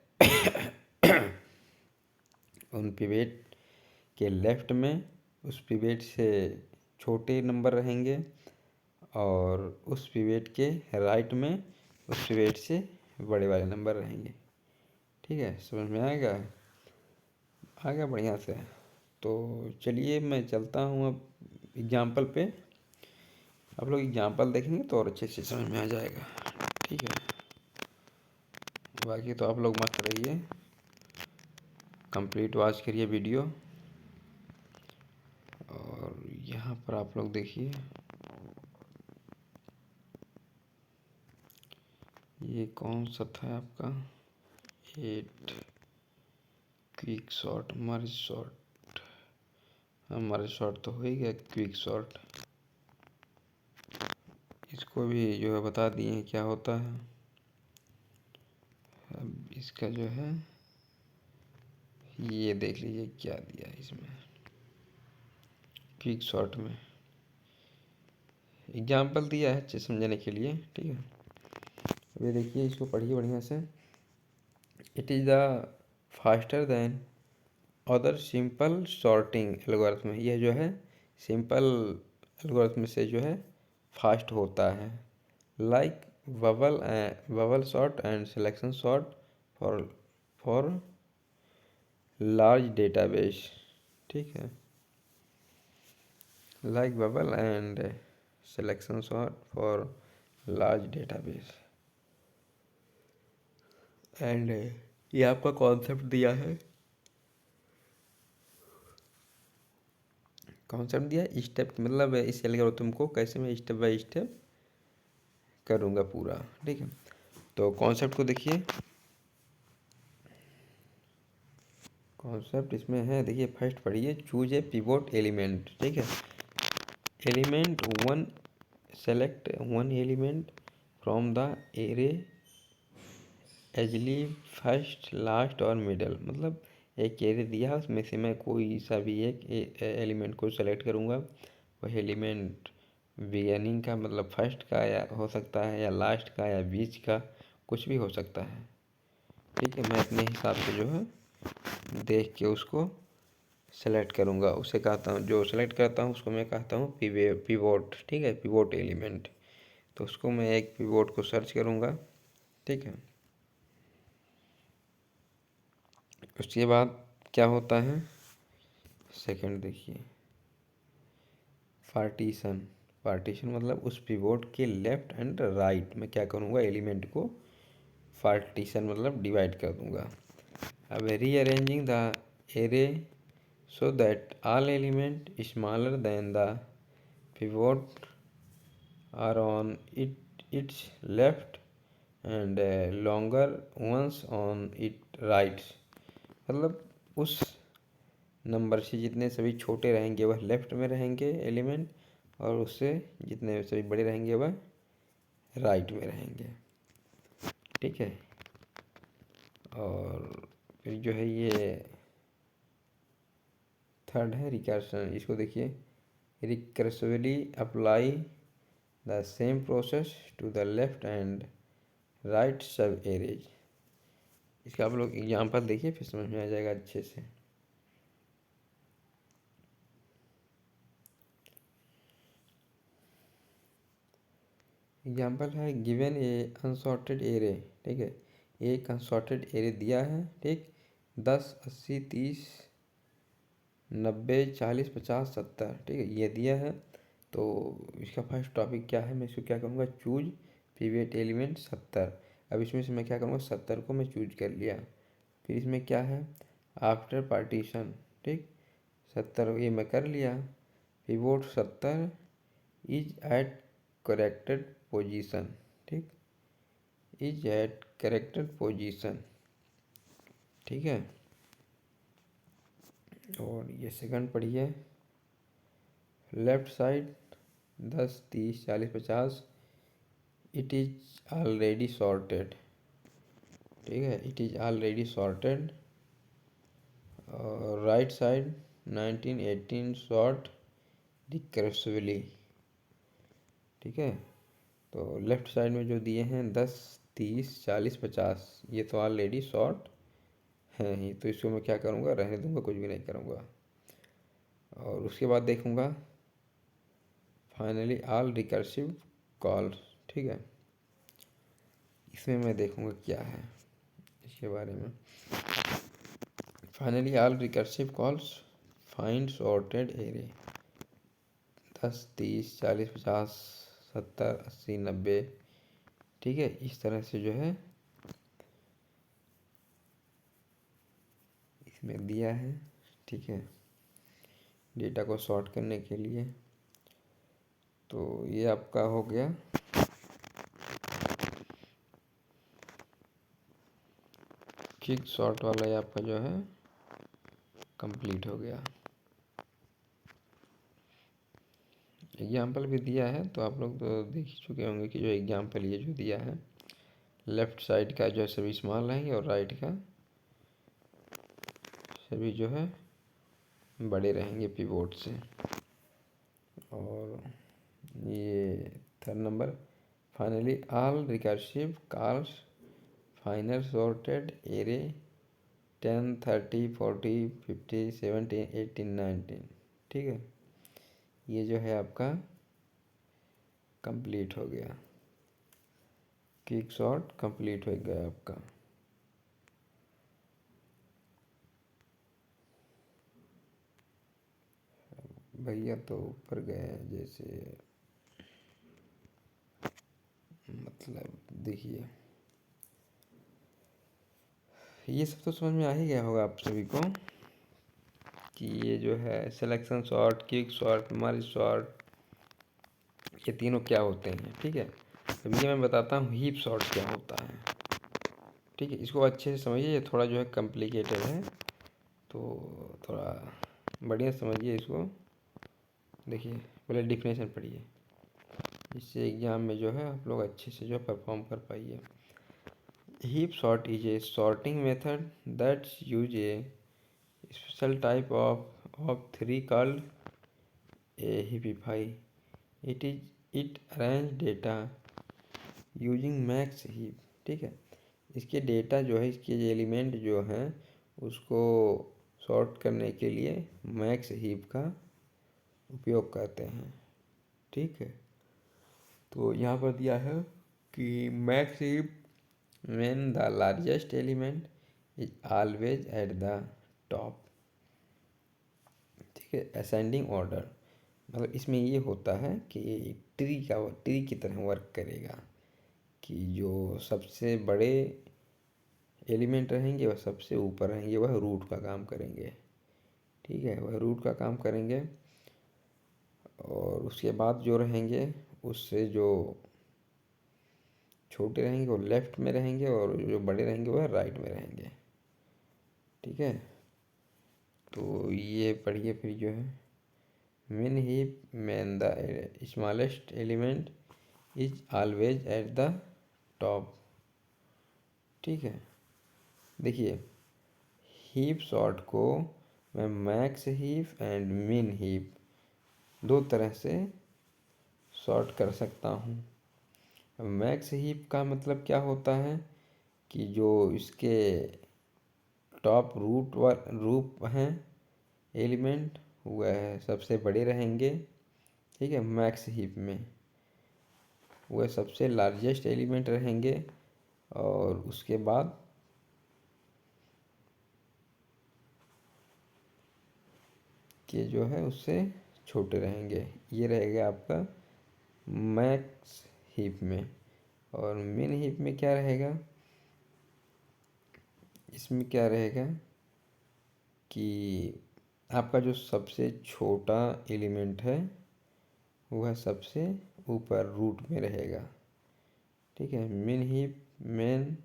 उन पिवेट के लेफ़्ट में उस पिवेट से छोटे नंबर रहेंगे, और उस पिवेट के राइट में उस पिवेट से बड़े वाले नंबर रहेंगे। ठीक है, समझ में आ गया बढ़िया से। तो चलिए मैं चलता हूँ अब एग्जाम्पल पे, आप लोग एग्जाम्पल देखेंगे तो और अच्छे से समझ में आ जाएगा। ठीक है, बाकी तो आप लोग मस्त रहिए, कंप्लीट वॉच करिए वीडियो। और यहाँ पर आप लोग देखिए ये कौन सा था आपका 8 क्विक सॉर्ट मर्ज सॉर्ट। हाँ, मर्ज सॉर्ट तो हो ही गया, क्विक सॉर्ट इसको भी जो है बता दिए हैं क्या होता है। अब इसका जो है ये देख लीजिए क्या दिया है इसमें क्विक शॉर्ट में। एग्जाम्पल दिया है अच्छे समझने के लिए, ठीक है। अब ये देखिए, इसको पढ़िए बढ़िया से। It is the faster than other simple sorting algorithm. यह जो है सिंपल एल्गोरिथम से जो है फास्ट होता है। Like bubble sort and selection sort for for large database, ठीक है। Like bubble and selection sort for large database. And ये आपका कॉन्सेप्ट दिया है, कॉन्सेप्ट दिया है स्टेप, मतलब इस एल्गोरिथम को कैसे मैं स्टेप बाय स्टेप करूँगा पूरा, ठीक है। तो कॉन्सेप्ट को देखिए, कॉन्सेप्ट इसमें है, देखिए फर्स्ट पढ़िए। चूज ए पिवोट एलिमेंट, ठीक है। Element one, select one element from the array ideally first last और मिडल। मतलब एक एरे दिया, उसमें से मैं कोई सा भी एक एलिमेंट को सेलेक्ट करूँगा। वह एलिमेंट बिगिनिंग का मतलब फर्स्ट का या हो सकता है, या लास्ट का, या बीच का, कुछ भी हो सकता है, ठीक है। मैं अपने हिसाब से जो है देख के उसको सेलेक्ट करूँगा। उसे कहता हूँ, जो सेलेक्ट करता हूँ उसको मैं कहता हूँ पिवोट, ठीक है, पिवोट एलिमेंट। तो उसको मैं एक पिवोट को सर्च करूँगा, ठीक है। उसके बाद क्या होता है, सेकंड देखिए, पार्टीशन। पार्टीशन मतलब उस पिवोट के लेफ्ट एंड राइट में क्या करूँगा, एलिमेंट को पार्टीशन मतलब डिवाइड कर दूँगा। अब rearranging the array so that all element smaller than the pivot are on its left and longer ones on its right। मतलब उस नंबर से जितने सभी छोटे रहेंगे वह लेफ्ट में रहेंगे एलिमेंट, और उससे जितने सभी बड़े रहेंगे वह राइट में रहेंगे, ठीक है। और फिर जो है ये थर्ड है रिकर्शन। इसको देखिए, recursively apply the same process to the left and right sub arrays. इसका आप लोग एग्जाम्पल देखिए, फिर समझ में आ जाएगा अच्छे से। एग्जाम्पल है, गिवन ए अनसॉर्टेड एरे, ठीक है। एक अनसॉर्टेड एरे दिया है, ठीक। 10, 80, 30, 90, 40, 50, 70, ठीक है, ये दिया है। तो इसका फर्स्ट टॉपिक क्या है, मैं इसको क्या करूँगा, चूज पिवट एलिमेंट 70। अब इसमें से मैं क्या करूँगा, 70 को मैं चूज कर लिया। फिर इसमें क्या है, आफ्टर पार्टीशन, ठीक। 70 ये मैं कर लिया। Pivot 70 is at corrected position, ठीक, इज एट करेक्टेड पोजीशन, ठीक है। और ये सेकंड पढ़िए, left side 10, 30, 40, 50 it is already sorted, ठीक है, इट इज ऑलरेडी सॉर्टेड। और राइट साइड 19, 18 सॉर्ट रिकर्सिवली, ठीक है। तो लेफ्ट साइड में जो दिए हैं 10, 30, 40, 50, ये तो ऑलरेडी शॉर्ट है ही, तो इसको मैं क्या करूँगा, रहने दूँगा, कुछ भी नहीं करूँगा। और उसके बाद देखूँगा फाइनली ऑल रिकर्सिव कॉल्स, ठीक है। इसमें मैं देखूँगा क्या है इसके बारे में। Finally all recursive calls find sorted array. 10, 30, 40, 50, 70, 80, 90, ठीक है। इस तरह से जो है इसमें दिया है, ठीक है, डेटा को सॉर्ट करने के लिए। तो ये आपका हो गया क्विक सॉर्ट वाला, ये आपका जो है कंप्लीट हो गया। एग्जाम्पल भी दिया है, तो आप लोग तो देख ही चुके होंगे कि जो एग्जाम्पल ये जो दिया है, लेफ़्ट साइड का जो है सभी स्मॉल रहेंगे और राइट का सभी जो है बड़े रहेंगे पिवोट से। और ये third number, finally all recursive calls final sorted array 10, 30, 40, 50, 70, 80, 90। ठीक है, ये जो है आपका कंप्लीट हो गया, क्विक सॉर्ट कंप्लीट हो गया आपका। भैया तो ऊपर गए हैं जैसे, मतलब देखिए ये सब तो समझ में आ ही गया होगा आप सभी को कि ये जो है सिलेक्शन शॉट, क्विक शॉट, मर्ज शॉट, ये तीनों क्या होते हैं। ठीक है, तो ये मैं बताता हूँ हीप शॉट क्या होता है। ठीक है, इसको अच्छे से समझिए, ये थोड़ा जो है कॉम्प्लिकेटेड है, तो थोड़ा बढ़िया समझिए इसको। देखिए पहले डिफिनेशन पढ़िए, इससे एग्ज़ाम में जो है आप लोग अच्छे से जो है परफॉर्म कर पाइए। Heap sort is A sorting method that's use A special type of tree called a heapify. It arrange data using max heap। ठीक है, इसके डेटा जो है, इसके एलिमेंट जो हैं उसको सॉर्ट करने के लिए मैक्स हीप का उपयोग करते हैं। ठीक है, तो यहाँ पर दिया है कि max heap when the largest element is always at the top। ठीक है, असेंडिंग ऑर्डर, मतलब इसमें ये होता है कि ट्री की तरह वर्क करेगा कि जो सबसे बड़े एलिमेंट रहेंगे वह सबसे ऊपर रहेंगे, वह रूट का काम करेंगे। ठीक है, वह रूट का काम करेंगे, और उसके बाद जो रहेंगे उससे जो छोटे रहेंगे वो लेफ्ट में रहेंगे, और जो बड़े रहेंगे वह राइट में रहेंगे। ठीक है, तो ये पढ़िए फिर जो है, min heap when the smallest element is always at the top। ठीक है, देखिए हीप सॉर्ट को मैं मैक्स हीप एंड मिन हीप दो तरह से सॉर्ट कर सकता हूँ। मैक्स हीप का मतलब क्या होता है कि जो इसके टॉप रूप हैं एलिमेंट, वह सबसे बड़े रहेंगे। ठीक है, मैक्स हीप में वह सबसे लार्जेस्ट एलिमेंट रहेंगे, और उसके बाद के जो है उससे छोटे रहेंगे। ये रहेगा आपका मैक्स हीप में। और मिन हीप में क्या रहेगा, इसमें क्या रहेगा कि आपका जो सबसे छोटा एलिमेंट है वह सबसे ऊपर रूट में रहेगा। ठीक है, मिन हीप में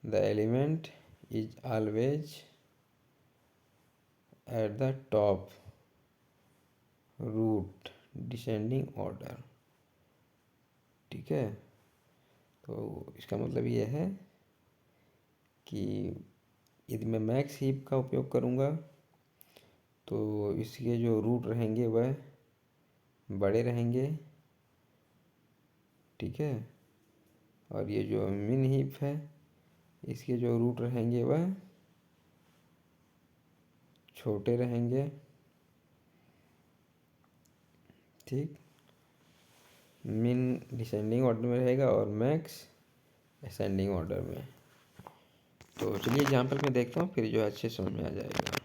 the element is always at the top root descending order. ठीक है, तो इसका मतलब ये है कि यदि मैं मैक्स हीप का उपयोग करूँगा तो इसके जो रूट रहेंगे वह बड़े रहेंगे। ठीक है, और ये जो मिन हीप है इसके जो रूट रहेंगे वह छोटे रहेंगे। ठीक, मिन डिसेंडिंग ऑर्डर में रहेगा और मैक्स असेंडिंग ऑर्डर में। तो चलिए एग्जाम्पल में देखता हूँ, फिर जो है अच्छे समझ में आ जाएगा।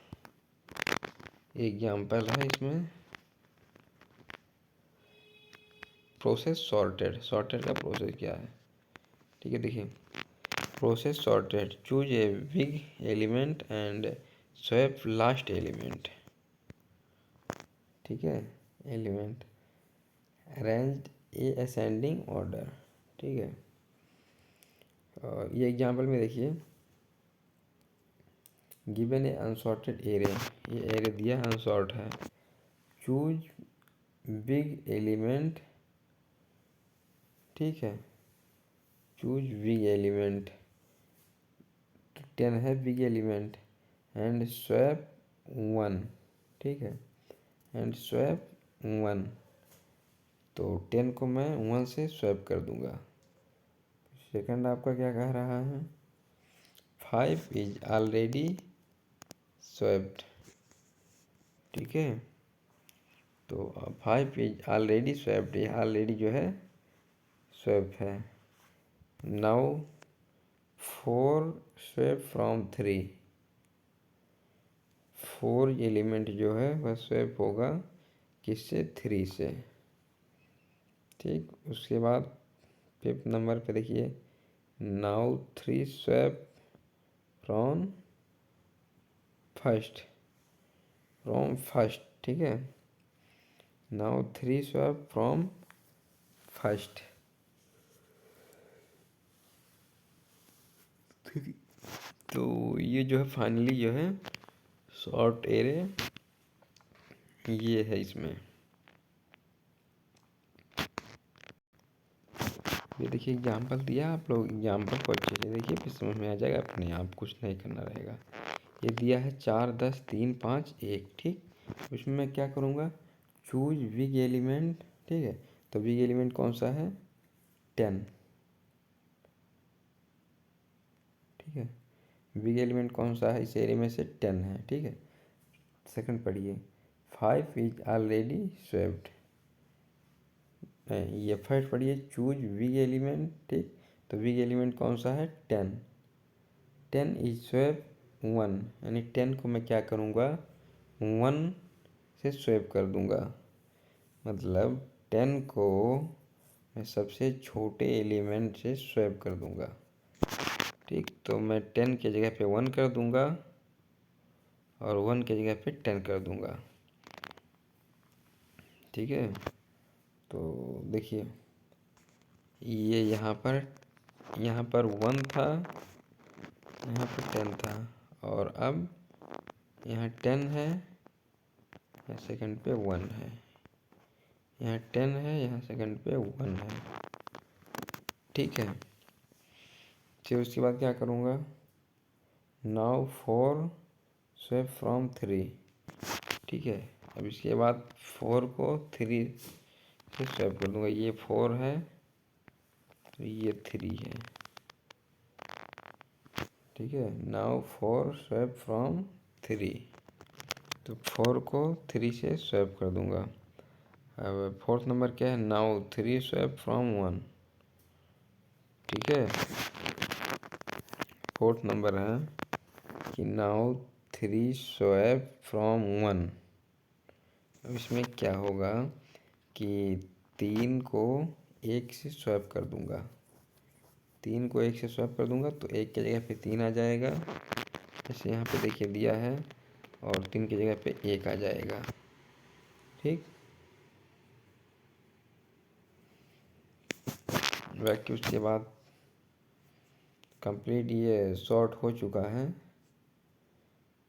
एग्जाम्पल है इसमें, प्रोसेस सॉर्टेड का प्रोसेस क्या है। ठीक है, देखिए process sorted, choose a big element and swap last element. ठीक है, एलिमेंट अरेंज्ड ए असेंडिंग ऑर्डर। ठीक है, और ये एग्जांपल में देखिए, गिवन ए अनसॉर्टेड एरे, ये एरे दिया अनसॉर्ट है, चूज बिग एलिमेंट, ठीक है, चूज बिग एलिमेंट, 10 है बिग एलिमेंट, एंड स्वैप 1, ठीक है, एंड स्वैप 1, तो 10 को मैं 1 से स्वैप कर दूंगा। सेकंड आपका क्या कह रहा है, 5 इज ऑलरेडी स्वैप्ड, ठीक है, तो 5 इज ऑलरेडी स्वैप्ड, ये ऑलरेडी जो है स्वैप है। नाउ 4 स्वैप फ्रॉम 3, 4 एलिमेंट जो है वह स्वैप होगा किससे, 3 से, ठीक। उसके बाद 5th नंबर पे देखिए, नाउ 3 स्वैप फ्रॉम फर्स्ट, ठीक है, नाउ 3 स्वैप फ्रॉम फर्स्ट, तो ये जो है फाइनली जो है शॉर्ट एरे ये है इसमें। ये देखिए एग्जाम्पल दिया, आप लोग एग्जाम्पल को अच्छे से देखिए, फिर समझ में आ जाएगा, अपने आप कुछ नहीं करना रहेगा। ये दिया है 4, 10, 3, 5, 1, ठीक। उसमें मैं क्या करूँगा, चूज बिग एलिमेंट, ठीक है, तो बिग एलिमेंट कौन सा है, 10, ठीक है, बिग एलिमेंट कौन सा है इस एरे में से, 10 है, ठीक है। सेकंड पढ़िए, 5 इज ऑलरेडी स्वेप्ड, ये फर्स्ट पढ़िए, चूज बिग एलिमेंट, ठीक, तो बिग एलिमेंट कौन सा है, 10, 10 इज स्वेप 1, यानी 10 को मैं क्या करूँगा, 1 से स्वेप कर दूंगा, मतलब 10 को मैं सबसे छोटे एलिमेंट से स्वैप कर दूंगा, ठीक। तो मैं 10 के जगह पे 1 कर दूंगा और 1 के जगह पे 10 कर दूंगा, ठीक है। तो देखिए ये यहाँ पर 1 था, यहाँ पर 10 था, और अब यहाँ 10 है, यहाँ सेकंड पे 1 है, यहाँ 10 है, यहाँ सेकंड पे 1 है, ठीक है। फिर उसके बाद क्या करूँगा, नाउ 4 स्वैप फ्रॉम 3, ठीक है। अब इसके बाद 4 को 3 से स्वैप कर दूंगा, ये 4 है तो ये 3 है, ठीक है। नाउ 4 स्वैप फ्रॉम 3, तो 4 को 3 से स्वैप कर दूंगा। अब 4th नंबर क्या है, नाउ 3 स्वैप फ्रॉम 1, ठीक है। 4th नंबर है कि नाउ 3 स्वैप फ्रॉम 1। अब इसमें क्या होगा कि 3 को 1 से स्वैप कर दूंगा, 3 को 1 से स्वैप कर दूंगा तो 1 की जगह पे 3 आ जाएगा, जैसे यहाँ पे देखिए दिया है, और 3 की जगह पे 1 आ जाएगा, ठीक। बाकी उसके बाद कंप्लीट ये शॉर्ट हो चुका है,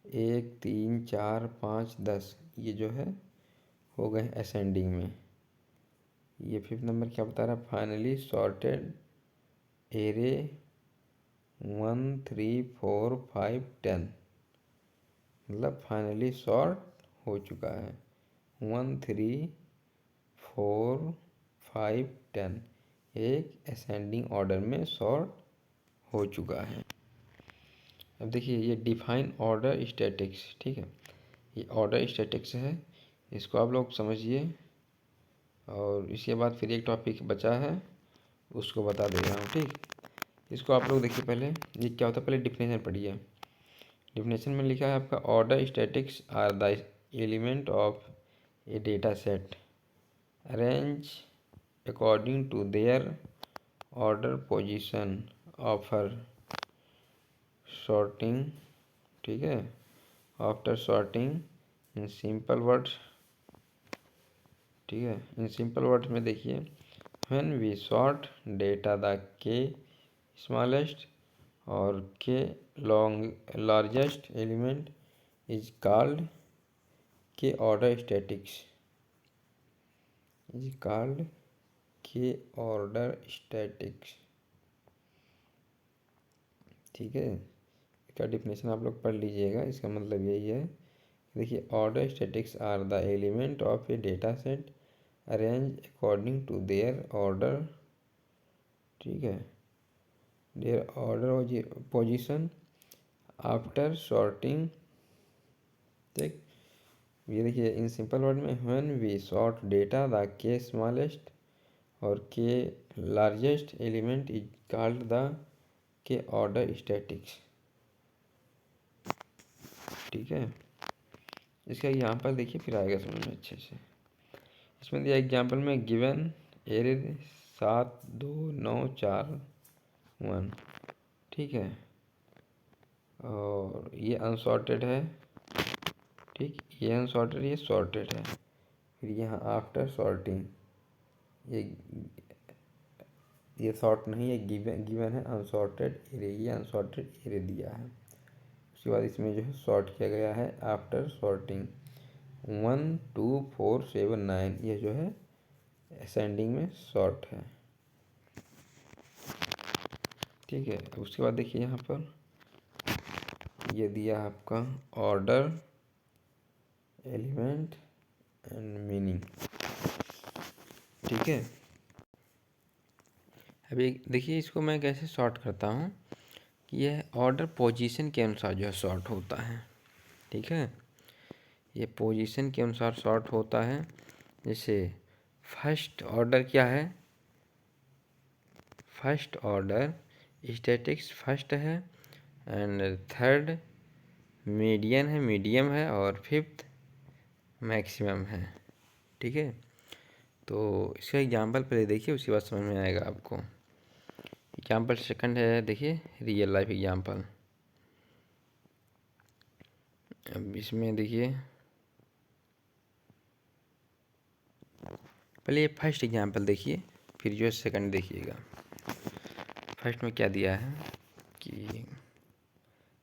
1, 3, 4, 5, 10 ये जो है हो गए असेंडिंग में। ये 5th नंबर क्या बता रहा है, फाइनली सॉर्टेड एरे 1, 3, 4, 5, 10, मतलब फाइनली सॉर्ट हो चुका है, 1, 3, 4, 5, 10 एक असेंडिंग ऑर्डर में सॉर्ट हो चुका है। अब देखिए ये डिफाइन ऑर्डर स्टैटिक्स, ठीक है, ये ऑर्डर स्टैटिक्स है, इसको आप लोग समझिए, और इसके बाद फिर एक टॉपिक बचा है उसको बता दे रहा हूँ, ठीक। इसको आप लोग देखिए, पहले ये क्या होता है, पहले डिफिनेशन पढ़िए। डिफिनेशन में लिखा है आपका, order statistics are the element of a data set arrange according to their order position offer sorting, ठीक है, after sorting in simple words, ठीक है। इन सिंपल वर्ड्स में देखिए, when we sort data the k smallest और k largest element is called k order statistics, is called k order statistics. ठीक है, इसका डिफिनेशन आप लोग पढ़ लीजिएगा। इसका मतलब यही है, देखिए, order statistics are the element of a data set arrange according to their order. ठीक है, their order position after sorting. ठीक, ये देखिए, इन सिंपल वर्ड में, when we sort data the k smallest और k largest element is called the k order statistics. ठीक है, इसका एग्जाम्पल देखिए, फिर आएगा समझ में अच्छे से। इसमें दिया एग्जाम्पल में, गिवन एरे 7 2 9 4 1। ठीक है, और ये अनसॉर्टेड है। ठीक, ये अनसॉर्टेड, ये सॉर्टेड है। फिर यहाँ आफ्टर सॉर्टिंग, ये सॉर्ट नहीं, ये गिवन है अनसॉर्टेड एरे, ये अनसॉर्टेड एरे दिया है। उसके बाद इसमें जो है सॉर्ट किया गया है आफ्टर सॉर्टिंग। 1 2 4 7 9, ये जो है असेंडिंग में सॉर्ट है। ठीक है, उसके बाद देखिए यहाँ पर ये दिया आपका ऑर्डर, एलिमेंट एंड मीनिंग। ठीक है, अभी देखिए, इसको मैं कैसे सॉर्ट करता हूँ कि यह ऑर्डर पोजीशन के अनुसार जो है सॉर्ट होता है। ठीक है, ये पोजीशन के अनुसार सॉर्ट होता है। जैसे फर्स्ट ऑर्डर क्या है, फर्स्ट ऑर्डर स्टैटिक्स फर्स्ट है, एंड थर्ड मीडियन है, मीडियम है, और फिफ्थ मैक्सिमम है। ठीक है, तो इसका एग्जांपल पहले देखिए, उसके बाद समझ में आएगा आपको। एग्जांपल सेकंड है, देखिए, रियल लाइफ एग्जांपल। अब इसमें देखिए, पहले ये फर्स्ट एग्जांपल देखिए, फिर जो है सेकंड देखिएगा। फर्स्ट में क्या दिया है कि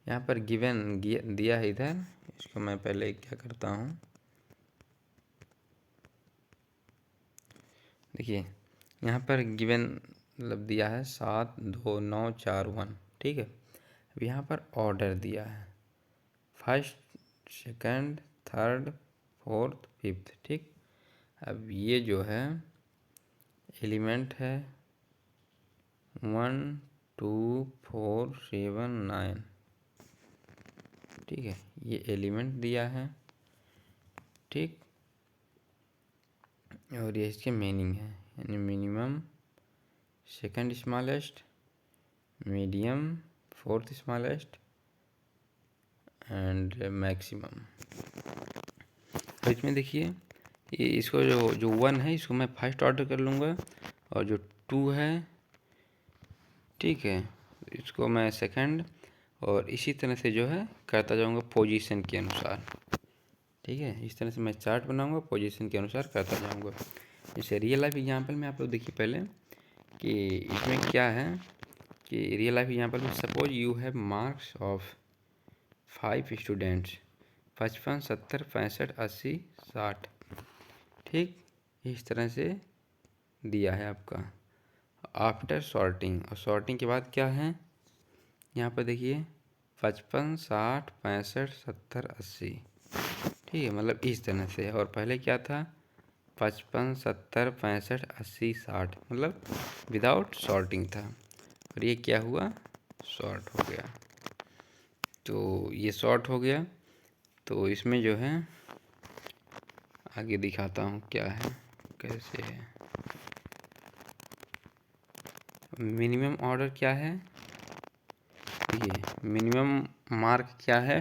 यहाँ पर गिवन दिया है इधर। इसको मैं पहले क्या करता हूँ, देखिए, यहाँ पर गिवन मतलब दिया है 7 2 9 4 1। ठीक है, अब यहाँ पर ऑर्डर दिया है first second third fourth fifth. ठीक, अब ये जो है एलिमेंट है 1 2 4 7 9। ठीक है, ये एलिमेंट दिया है। ठीक, और ये इसके मीनिंग है, यानी minimum, second smallest, medium, fourth smallest, and maximum. तो इसमें देखिए, ये इसको जो जो 1 है, इसको मैं फर्स्ट ऑर्डर कर लूँगा, और जो 2 है, ठीक है, इसको मैं सेकंड, और इसी तरह से जो है करता जाऊँगा पोजीशन के अनुसार। ठीक है, इस तरह से मैं चार्ट बनाऊँगा, पोजीशन के अनुसार करता जाऊँगा। जैसे रियल लाइफ एग्जांपल में आप लोग देखिए पहले कि इसमें क्या है कि रियल लाइफ एग्जांपल में, suppose you have marks of 5 students, 55 70 65 80 60। ठीक, इस तरह से दिया है आपका आफ्टर सॉर्टिंग। और सॉर्टिंग के बाद क्या है, यहाँ पर देखिए 55 60 65 70 80। ठीक है, मतलब इस तरह से। और पहले क्या था, 55 70 65 80 60, मतलब विदाउट सॉर्टिंग था। और ये क्या हुआ, सॉर्ट हो गया। तो ये सॉर्ट हो गया, तो इसमें जो है आगे दिखाता हूँ क्या है, कैसे है। मिनिमम ऑर्डर क्या है, देखिए, मिनिमम मार्क क्या है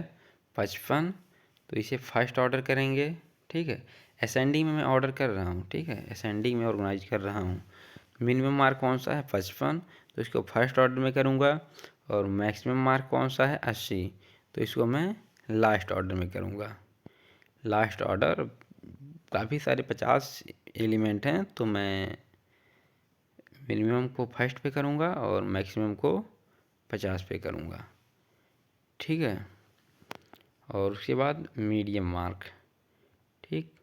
55, तो इसे फर्स्ट ऑर्डर करेंगे। ठीक है, असेंडिंग में मैं ऑर्डर कर रहा हूँ। ठीक है, असेंडिंग में ऑर्गेनाइज कर रहा हूँ। मिनिमम मार्क कौन सा है 55, तो इसको फर्स्ट ऑर्डर में करूँगा। और मैक्सिमम मार्क कौन सा है 80, तो इसको मैं लास्ट ऑर्डर में करूँगा। लास्ट ऑर्डर काफ़ी सारे 50 एलिमेंट हैं, तो मैं मिनिमम को फर्स्ट पे करूँगा और मैक्सिमम को 50 पे करूँगा। ठीक है, और उसके बाद मीडियम मार्क। ठीक,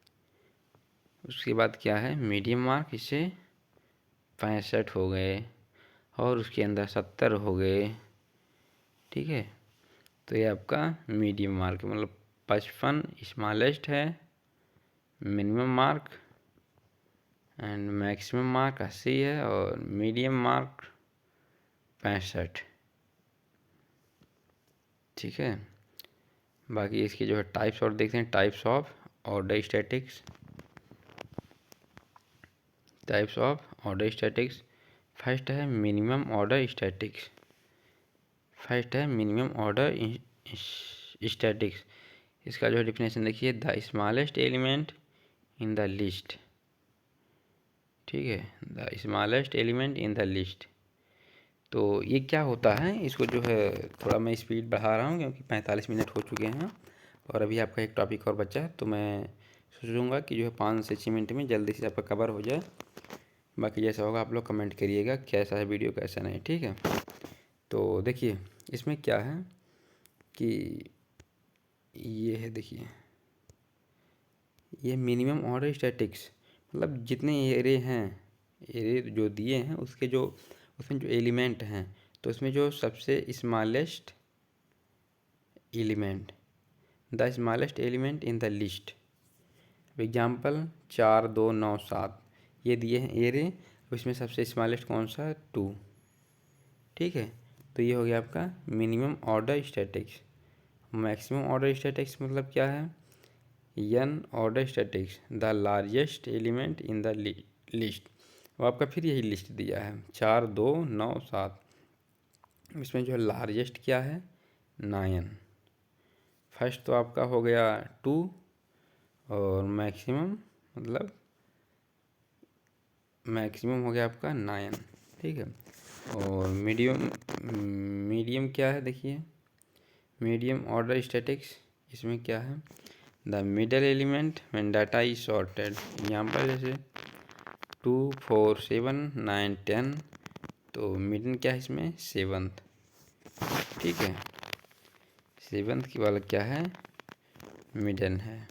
उसके बाद क्या है मीडियम मार्क, इससे 65 हो गए और उसके अंदर 70 हो गए। ठीक है, तो ये आपका मीडियम मार्क मतलब 55 स्मॉलेस्ट है, minimum mark and maximum mark 80 है और मीडियम मार्क 65। ठीक है, बाकी इसकी जो है टाइप्स और देखते हैं। Types of order statics, types of order statics. First है मिनिमम ऑर्डर स्टैटिक्स, फर्स्ट है मिनिमम ऑर्डर स्टैटिक्स। इसका जो डिफिनेशन देखिए, the smallest element in the list. ठीक है, the smallest element in the list. तो ये क्या होता है, इसको जो है थोड़ा मैं स्पीड बढ़ा रहा हूँ क्योंकि 45 मिनट हो चुके हैं और अभी आपका एक टॉपिक और बचा है, तो मैं सोचूंगा कि जो है 5 से 6 मिनट में जल्दी से आपका कवर हो जाए। बाकी जैसा होगा आप लोग कमेंट करिएगा कैसा है वीडियो कैसा नहीं। ठीक है, तो देखिए इसमें क्या है कि ये है, देखिए ये मिनिमम ऑर्डर स्टैटिक्स मतलब जितने एरे हैं, एरे जो दिए हैं उसके जो उसमें जो एलिमेंट हैं, तो उसमें जो सबसे smallest element, the smallest element in the list. Example 4 2 9 7 ये दिए हैं एरे, उसमें सबसे स्मॉलेस्ट कौन सा है 2। ठीक है, तो ये हो गया आपका minimum order statistics. Maximum order statistics मतलब क्या है, n order statistics the largest element in the list. वो आपका फिर यही लिस्ट दिया है 4 2 9 7, इसमें जो है लार्जेस्ट क्या है 9। फर्स्ट तो आपका हो गया 2 और मैक्सिमम मतलब मैक्सिमम हो गया आपका 9। ठीक है, और मीडियम, मीडियम क्या है देखिए, मीडियम ऑर्डर स्टैटिक्स इसमें क्या है, the middle element when data is sorted. Example जैसे 2 4 7 9 10, तो मिडन क्या है इसमें 7th। ठीक है, 7th की वाला क्या है मिडन है।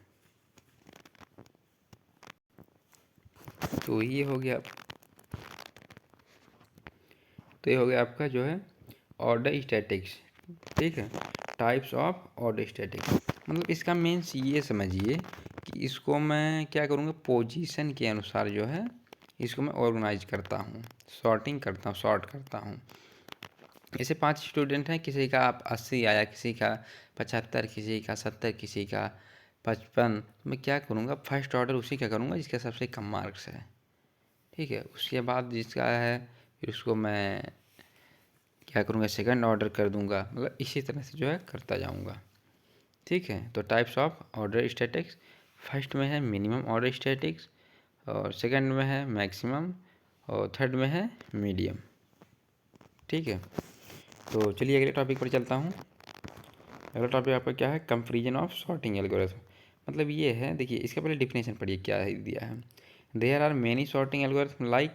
तो ये हो गया, तो ये हो गया आपका जो है ऑर्डर स्टैटिक्स। ठीक है, टाइप्स ऑफ ऑर्डर स्टैटिक्स मतलब इसका मेंस ये समझिए कि इसको मैं क्या करूँगा, पोजीशन के अनुसार जो है इसको मैं ऑर्गेनाइज करता हूँ, सॉर्टिंग करता हूँ, सॉर्ट करता हूँ। जैसे 5 स्टूडेंट हैं, किसी का आप 80 आया, किसी का 75, किसी का 70, किसी का 55, तो मैं क्या करूँगा फर्स्ट ऑर्डर उसी का करूँगा जिसका सबसे कम मार्क्स है। ठीक है, उसके बाद जिसका है फिर उसको मैं क्या करूँगा सेकंड ऑर्डर कर दूँगा, मतलब इसी तरह से जो है करता जाऊँगा। ठीक है, तो types of order statics, first में है मिनिमम ऑर्डर स्टैटिक्स और सेकंड में है मैक्सिमम और थर्ड में है मीडियम। ठीक है, तो चलिए अगले टॉपिक पर चलता हूँ। अगला टॉपिक आपका क्या है, कंपैरिजन ऑफ सॉर्टिंग एल्गोरिथम। मतलब ये है, देखिए इसका पहले डिफिनेशन पढ़िए क्या है दिया है। There are many sorting algorithm like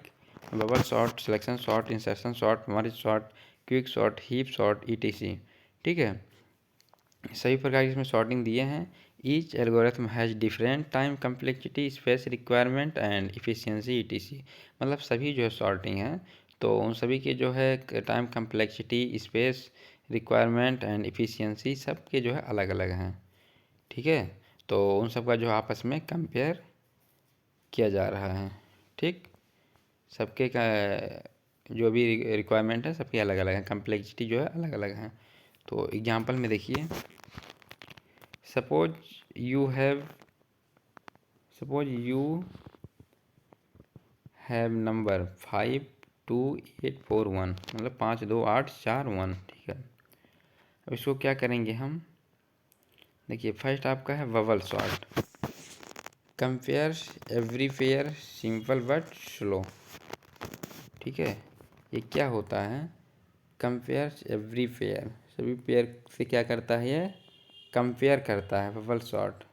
bubble sort, selection sort, insertion sort, merge sort, quick sort, heap sort, etc. ठीक है, सभी प्रकार की इसमें सॉर्टिंग दिए हैं। Each algorithm has different time complexity, space requirement and efficiency etc. मतलब सभी जो है सॉर्टिंग है तो उन सभी के जो है time complexity, space requirement and efficiency सब के जो है अलग अलग हैं। ठीक है, तो उन सब का जो आपस में कंपेयर किया जा रहा है। ठीक, सबके का जो भी रिक्वायरमेंट है सबके अलग अलग हैं, कम्प्लेक्सिटी जो है अलग अलग हैं। तो एग्जांपल में देखिए, suppose you have suppose you have number 52841, मतलब 52841। ठीक है, अब इसको क्या करेंगे हम, देखिए फर्स्ट आपका है bubble sort, compare every pair simple but slow. ठीक है, ये क्या होता है, कंपेयर एवरी पेयर, सभी पेयर से क्या करता है ये कंपेयर करता है, ववल सॉर्ट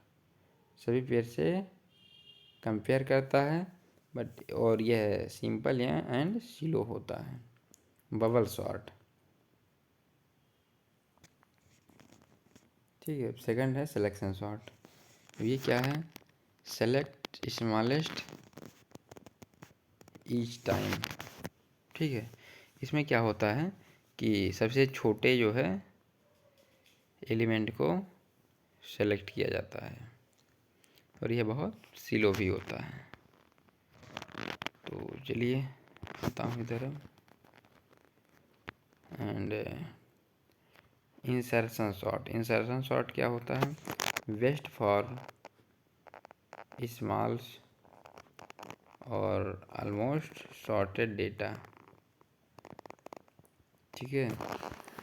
सभी पेयर से कंपेयर करता है बट, और यह सिंपल या एंड स्लो होता है, बबल सॉर्ट। ठीक है, सेकंड है सिलेक्शन सॉर्ट। ये क्या है, सेलेक्ट स्मॉलेस्ट ईच टाइम। ठीक है, इसमें क्या होता है कि सबसे छोटे जो है एलिमेंट को सेलेक्ट किया जाता है और यह बहुत स्लो भी होता है। तो चलिए आता हूँ इधर। And insertion sort, insertion sort क्या होता है? वेस्ट फॉर स्मॉल्स और ऑलमोस्ट सॉर्टेड डेटा। ठीक है,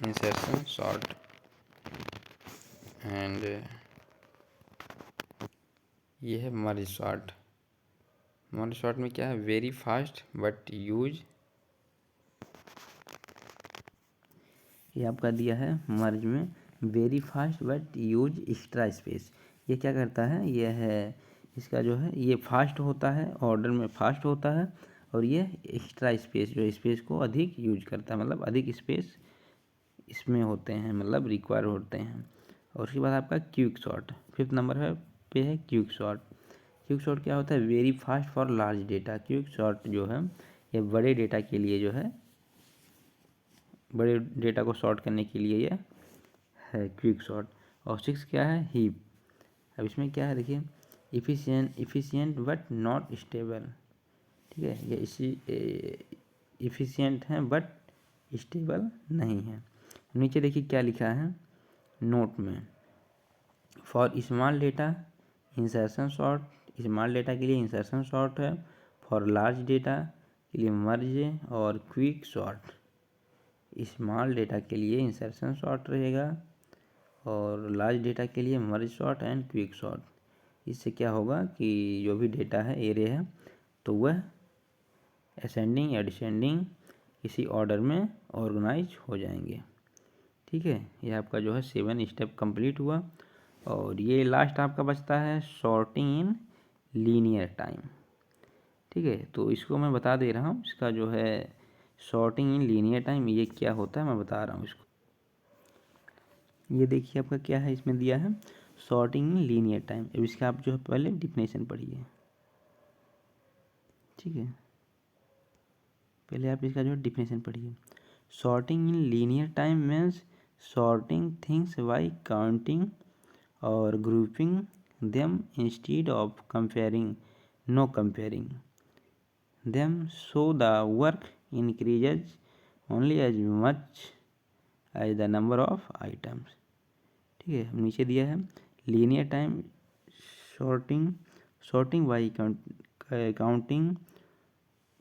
इंसर्शन सॉर्ट। एंड ये है मर्ज सॉर्ट। मर्ज सॉर्ट में क्या है? वेरी फास्ट बट यूज, ये आपका दिया है मर्ज में very fast but use extra space. ये क्या करता है? ये है इसका जो है ये फास्ट होता है, ऑर्डर में फास्ट होता है, और ये एक्स्ट्रा स्पेस जो स्पेस को अधिक यूज करता है, मतलब अधिक स्पेस इसमें होते हैं, मतलब रिक्वायर होते हैं। और उसके बाद आपका क्विक सॉर्ट 5th नंबर पे है क्विक सॉर्ट। क्विक सॉर्ट क्या होता है? Very fast for large data. Quick sort जो है ये बड़े डेटा के लिए जो है, बड़े डेटा को सॉर्ट करने के लिए ये है क्विक सॉर्ट। और 6 क्या है? हीप। अब इसमें क्या है देखिए, इफ़िशिएंट बट नॉट स्टेबल। ठीक है, ये इसी इफ़िशिएंट है बट स्टेबल नहीं है। नीचे देखिए क्या लिखा है नोट में, for small data insertion sort, small data के लिए इंसर्शन सॉर्ट है, फॉर लार्ज डेटा के लिए मर्ज और क्विक सॉर्ट। स्मॉल डेटा के लिए इंसर्शन सॉर्ट रहेगा और लार्ज डेटा के लिए merge sort and quick sort. इससे क्या होगा कि जो भी डेटा है एरे है तो वह असेंडिंग या डिसेंडिंग किसी ऑर्डर में ऑर्गेनाइज हो जाएंगे। ठीक है, ये आपका जो है 7 स्टेप कंप्लीट हुआ। और ये लास्ट आपका बचता है सॉर्टिंग इन लीनियर टाइम। ठीक है, तो इसको मैं बता दे रहा हूँ, इसका जो है सॉर्टिंग इन लीनियर टाइम ये क्या होता है मैं बता रहा हूँ इसको। ये देखिए आपका क्या है, इसमें दिया है सॉर्टिंग इन लीनियर टाइम। अब इसका आप जो है पहले डिफिनेशन पढ़िए। ठीक है, पहले आप इसका जो है डिफिनेशन पढ़िए। Sorting in linear time means sorting things by counting और grouping them instead of comparing, no comparing them, so the work increases only as much as the number of items. ठीक है, नीचे दिया है linear time sorting, sorting by counting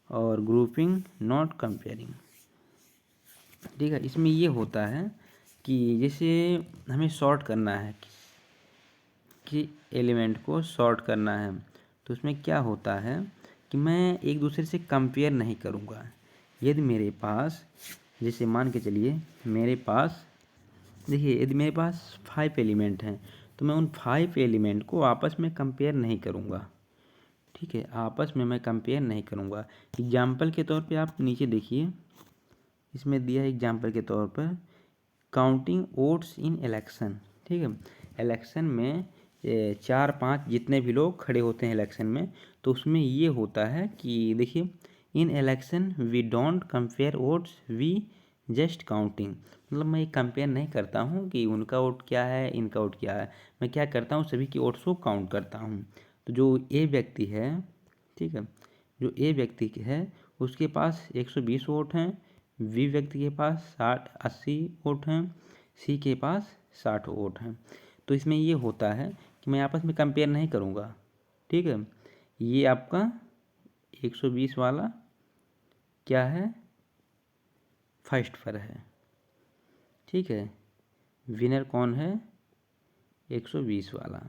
और grouping not comparing. ठीक है, इसमें ये होता है कि जैसे हमें सॉर्ट करना है कि एलिमेंट को सॉर्ट करना है, तो उसमें क्या होता है कि मैं एक दूसरे से कंपेयर नहीं करूँगा। यदि मेरे पास, जैसे मान के चलिए मेरे पास, देखिए यदि मेरे पास 5 एलिमेंट हैं तो मैं उन 5 एलिमेंट को आपस में कंपेयर नहीं करूँगा। ठीक है, आपस में मैं कंपेयर नहीं करूँगा। एग्जाम्पल के तौर पे आप नीचे देखिए, इसमें दिया है एग्जाम्पल के तौर पर काउंटिंग वोट्स इन इलेक्शन। ठीक है, इलेक्शन में 4-5 जितने भी लोग खड़े होते हैं इलेक्शन में, तो उसमें ये होता है कि देखिए in election we don't compare votes, we just counting. मतलब मैं कंपेयर नहीं करता हूँ कि उनका वोट क्या है इनका वोट क्या है, मैं क्या करता हूँ सभी के वोट्स को काउंट करता हूँ। तो जो ए व्यक्ति है, ठीक है, जो ए व्यक्ति है उसके पास 120 वोट हैं, बी व्यक्ति के पास 60-80 वोट हैं, सी के पास 60 वोट हैं। तो इसमें ये होता है कि मैं आपस में कंपेयर नहीं करूँगा। ठीक है, ये आपका 120 वाला क्या है, फर्स्ट पर है। ठीक है, विनर कौन है, 120 वाला।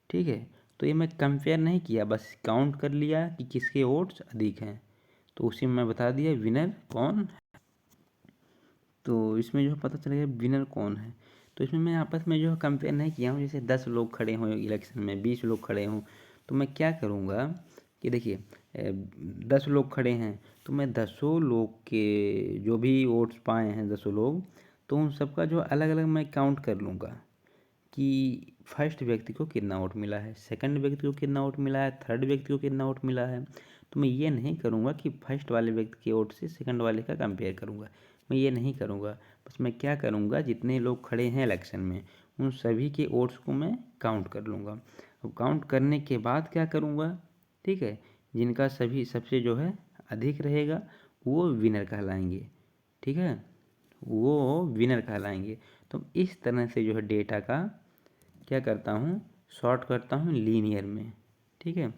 ठीक है, तो ये मैं कंपेयर नहीं किया, बस काउंट कर लिया कि किसके वोट्स अधिक हैं, तो उसी में मैं बता दिया विनर कौन है। तो इसमें जो है पता चल गया विनर कौन है। तो इसमें मैं आपस में जो है कंपेयर नहीं किया हूँ। जैसे 10 लोग खड़े हों इलेक्शन में, 20 लोग खड़े हों, तो मैं क्या करूँगा कि देखिए 10 लोग खड़े हैं तो मैं 10 लोग के जो भी वोट्स पाए हैं 10 लोग, तो उन सबका जो अलग अलग मैं काउंट कर लूँगा कि फर्स्ट व्यक्ति को कितना वोट मिला है, सेकंड व्यक्ति को कितना वोट मिला है, थर्ड व्यक्ति को कितना वोट मिला है। तो मैं ये नहीं करूँगा कि फर्स्ट वाले व्यक्ति के वोट से सेकंड वाले का कंपेयर करूँगा, मैं ये नहीं करूँगा। बस मैं क्या करूँगा, जितने लोग खड़े हैं इलेक्शन में उन सभी के वोट्स को मैं काउंट कर लूँगा। अब काउंट करने के बाद क्या करूँगा, ठीक है, जिनका सभी सबसे जो है अधिक रहेगा वो विनर कहलाएंगे, ठीक है, वो विनर कहलाएंगे। तो इस तरह से जो है डेटा का क्या करता हूँ, सॉर्ट करता हूँ लीनियर में, ठीक है,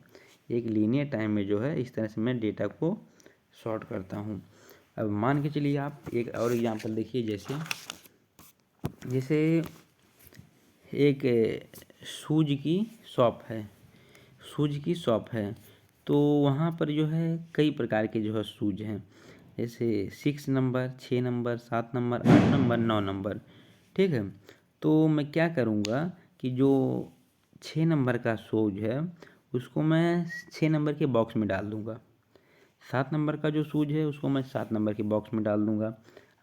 एक लीनियर टाइम में जो है इस तरह से मैं डेटा को सॉर्ट करता हूँ। अब मान के चलिए आप एक और एग्जांपल देखिए, जैसे एक शूज की शॉप है, तो वहाँ पर जो है कई प्रकार के जो है शूज हैं, जैसे 6 number, 6 number, 7 number, 8 number, 9 number, ठीक है। तो मैं क्या करूँगा कि जो 6 नंबर का शूज है उसको मैं 6 नंबर के बॉक्स में डाल दूँगा, 7 नंबर का जो शूज है उसको मैं 7 नंबर के बॉक्स में डाल दूँगा,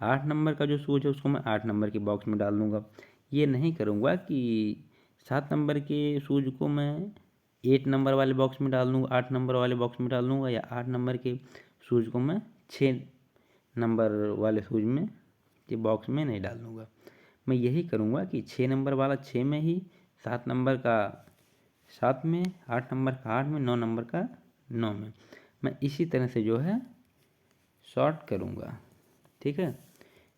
8 नंबर का जो शूज है उसको मैं 8 नंबर के बॉक्स में डाल दूँगा। ये नहीं करूँगा कि 7 नंबर के शूज को मैं 8 नंबर वाले बॉक्स में डाल दूँगा, 8 नंबर वाले बॉक्स में डाल दूँगा, या 8 नंबर के शूज को मैं 6 नंबर वाले शूज में के बॉक्स में नहीं डाल दूँगा। मैं यही करूँगा कि 6 नंबर वाला 6 में ही, 7 नंबर का 7 में, 8 नंबर का 8 में, 9 नंबर का 9 में। मैं इसी तरह से जो है सॉर्ट करूँगा, ठीक है।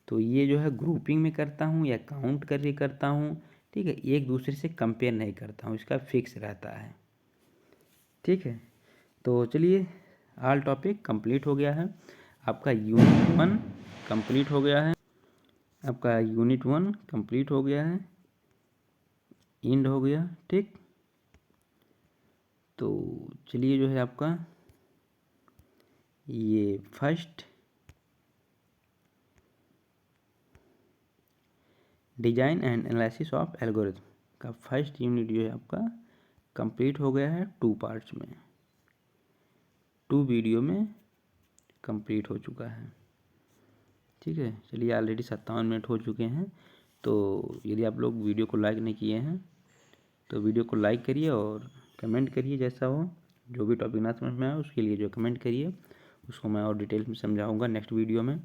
तो ये जो है ग्रुपिंग में करता हूँ या काउंट करके करता हूँ, ठीक है, एक दूसरे से कंपेयर नहीं करता हूँ, इसका फिक्स रहता है, ठीक है। तो चलिए, ऑल टॉपिक कंप्लीट हो गया है, आपका यूनिट 1 कंप्लीट हो गया है, एंड हो गया, ठीक। तो चलिए जो है आपका ये first design and analysis of algorithm का फर्स्ट यूनिट जो है आपका कंप्लीट हो गया है 2 पार्ट्स में, 2 वीडियो में कंप्लीट हो चुका है, ठीक है। चलिए, ऑलरेडी 57 मिनट हो चुके हैं। तो यदि आप लोग वीडियो को लाइक नहीं किए हैं तो वीडियो को लाइक करिए और कमेंट करिए, जैसा हो, जो भी टॉपिक ना समझ में आए उसके लिए जो कमेंट करिए, उसको मैं और डिटेल में समझाऊंगा नेक्स्ट वीडियो में,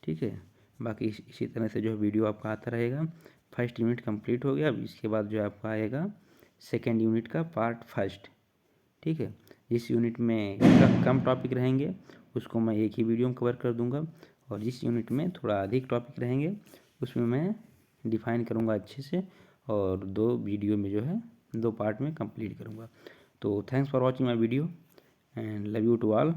ठीक है। बाकी इसी तरह से जो है वीडियो आपका आता रहेगा। फर्स्ट यूनिट कंप्लीट हो गया, अब इसके बाद जो आपका आएगा सेकेंड यूनिट का पार्ट फर्स्ट, ठीक है। जिस यूनिट में कम टॉपिक रहेंगे उसको मैं एक ही वीडियो में कवर कर दूंगा, और जिस यूनिट में थोड़ा अधिक टॉपिक रहेंगे उसमें मैं डिफाइन करूंगा अच्छे से, और 2 वीडियो में जो है 2 पार्ट में कंप्लीट करूंगा। तो thanks for watching my video and love you to all.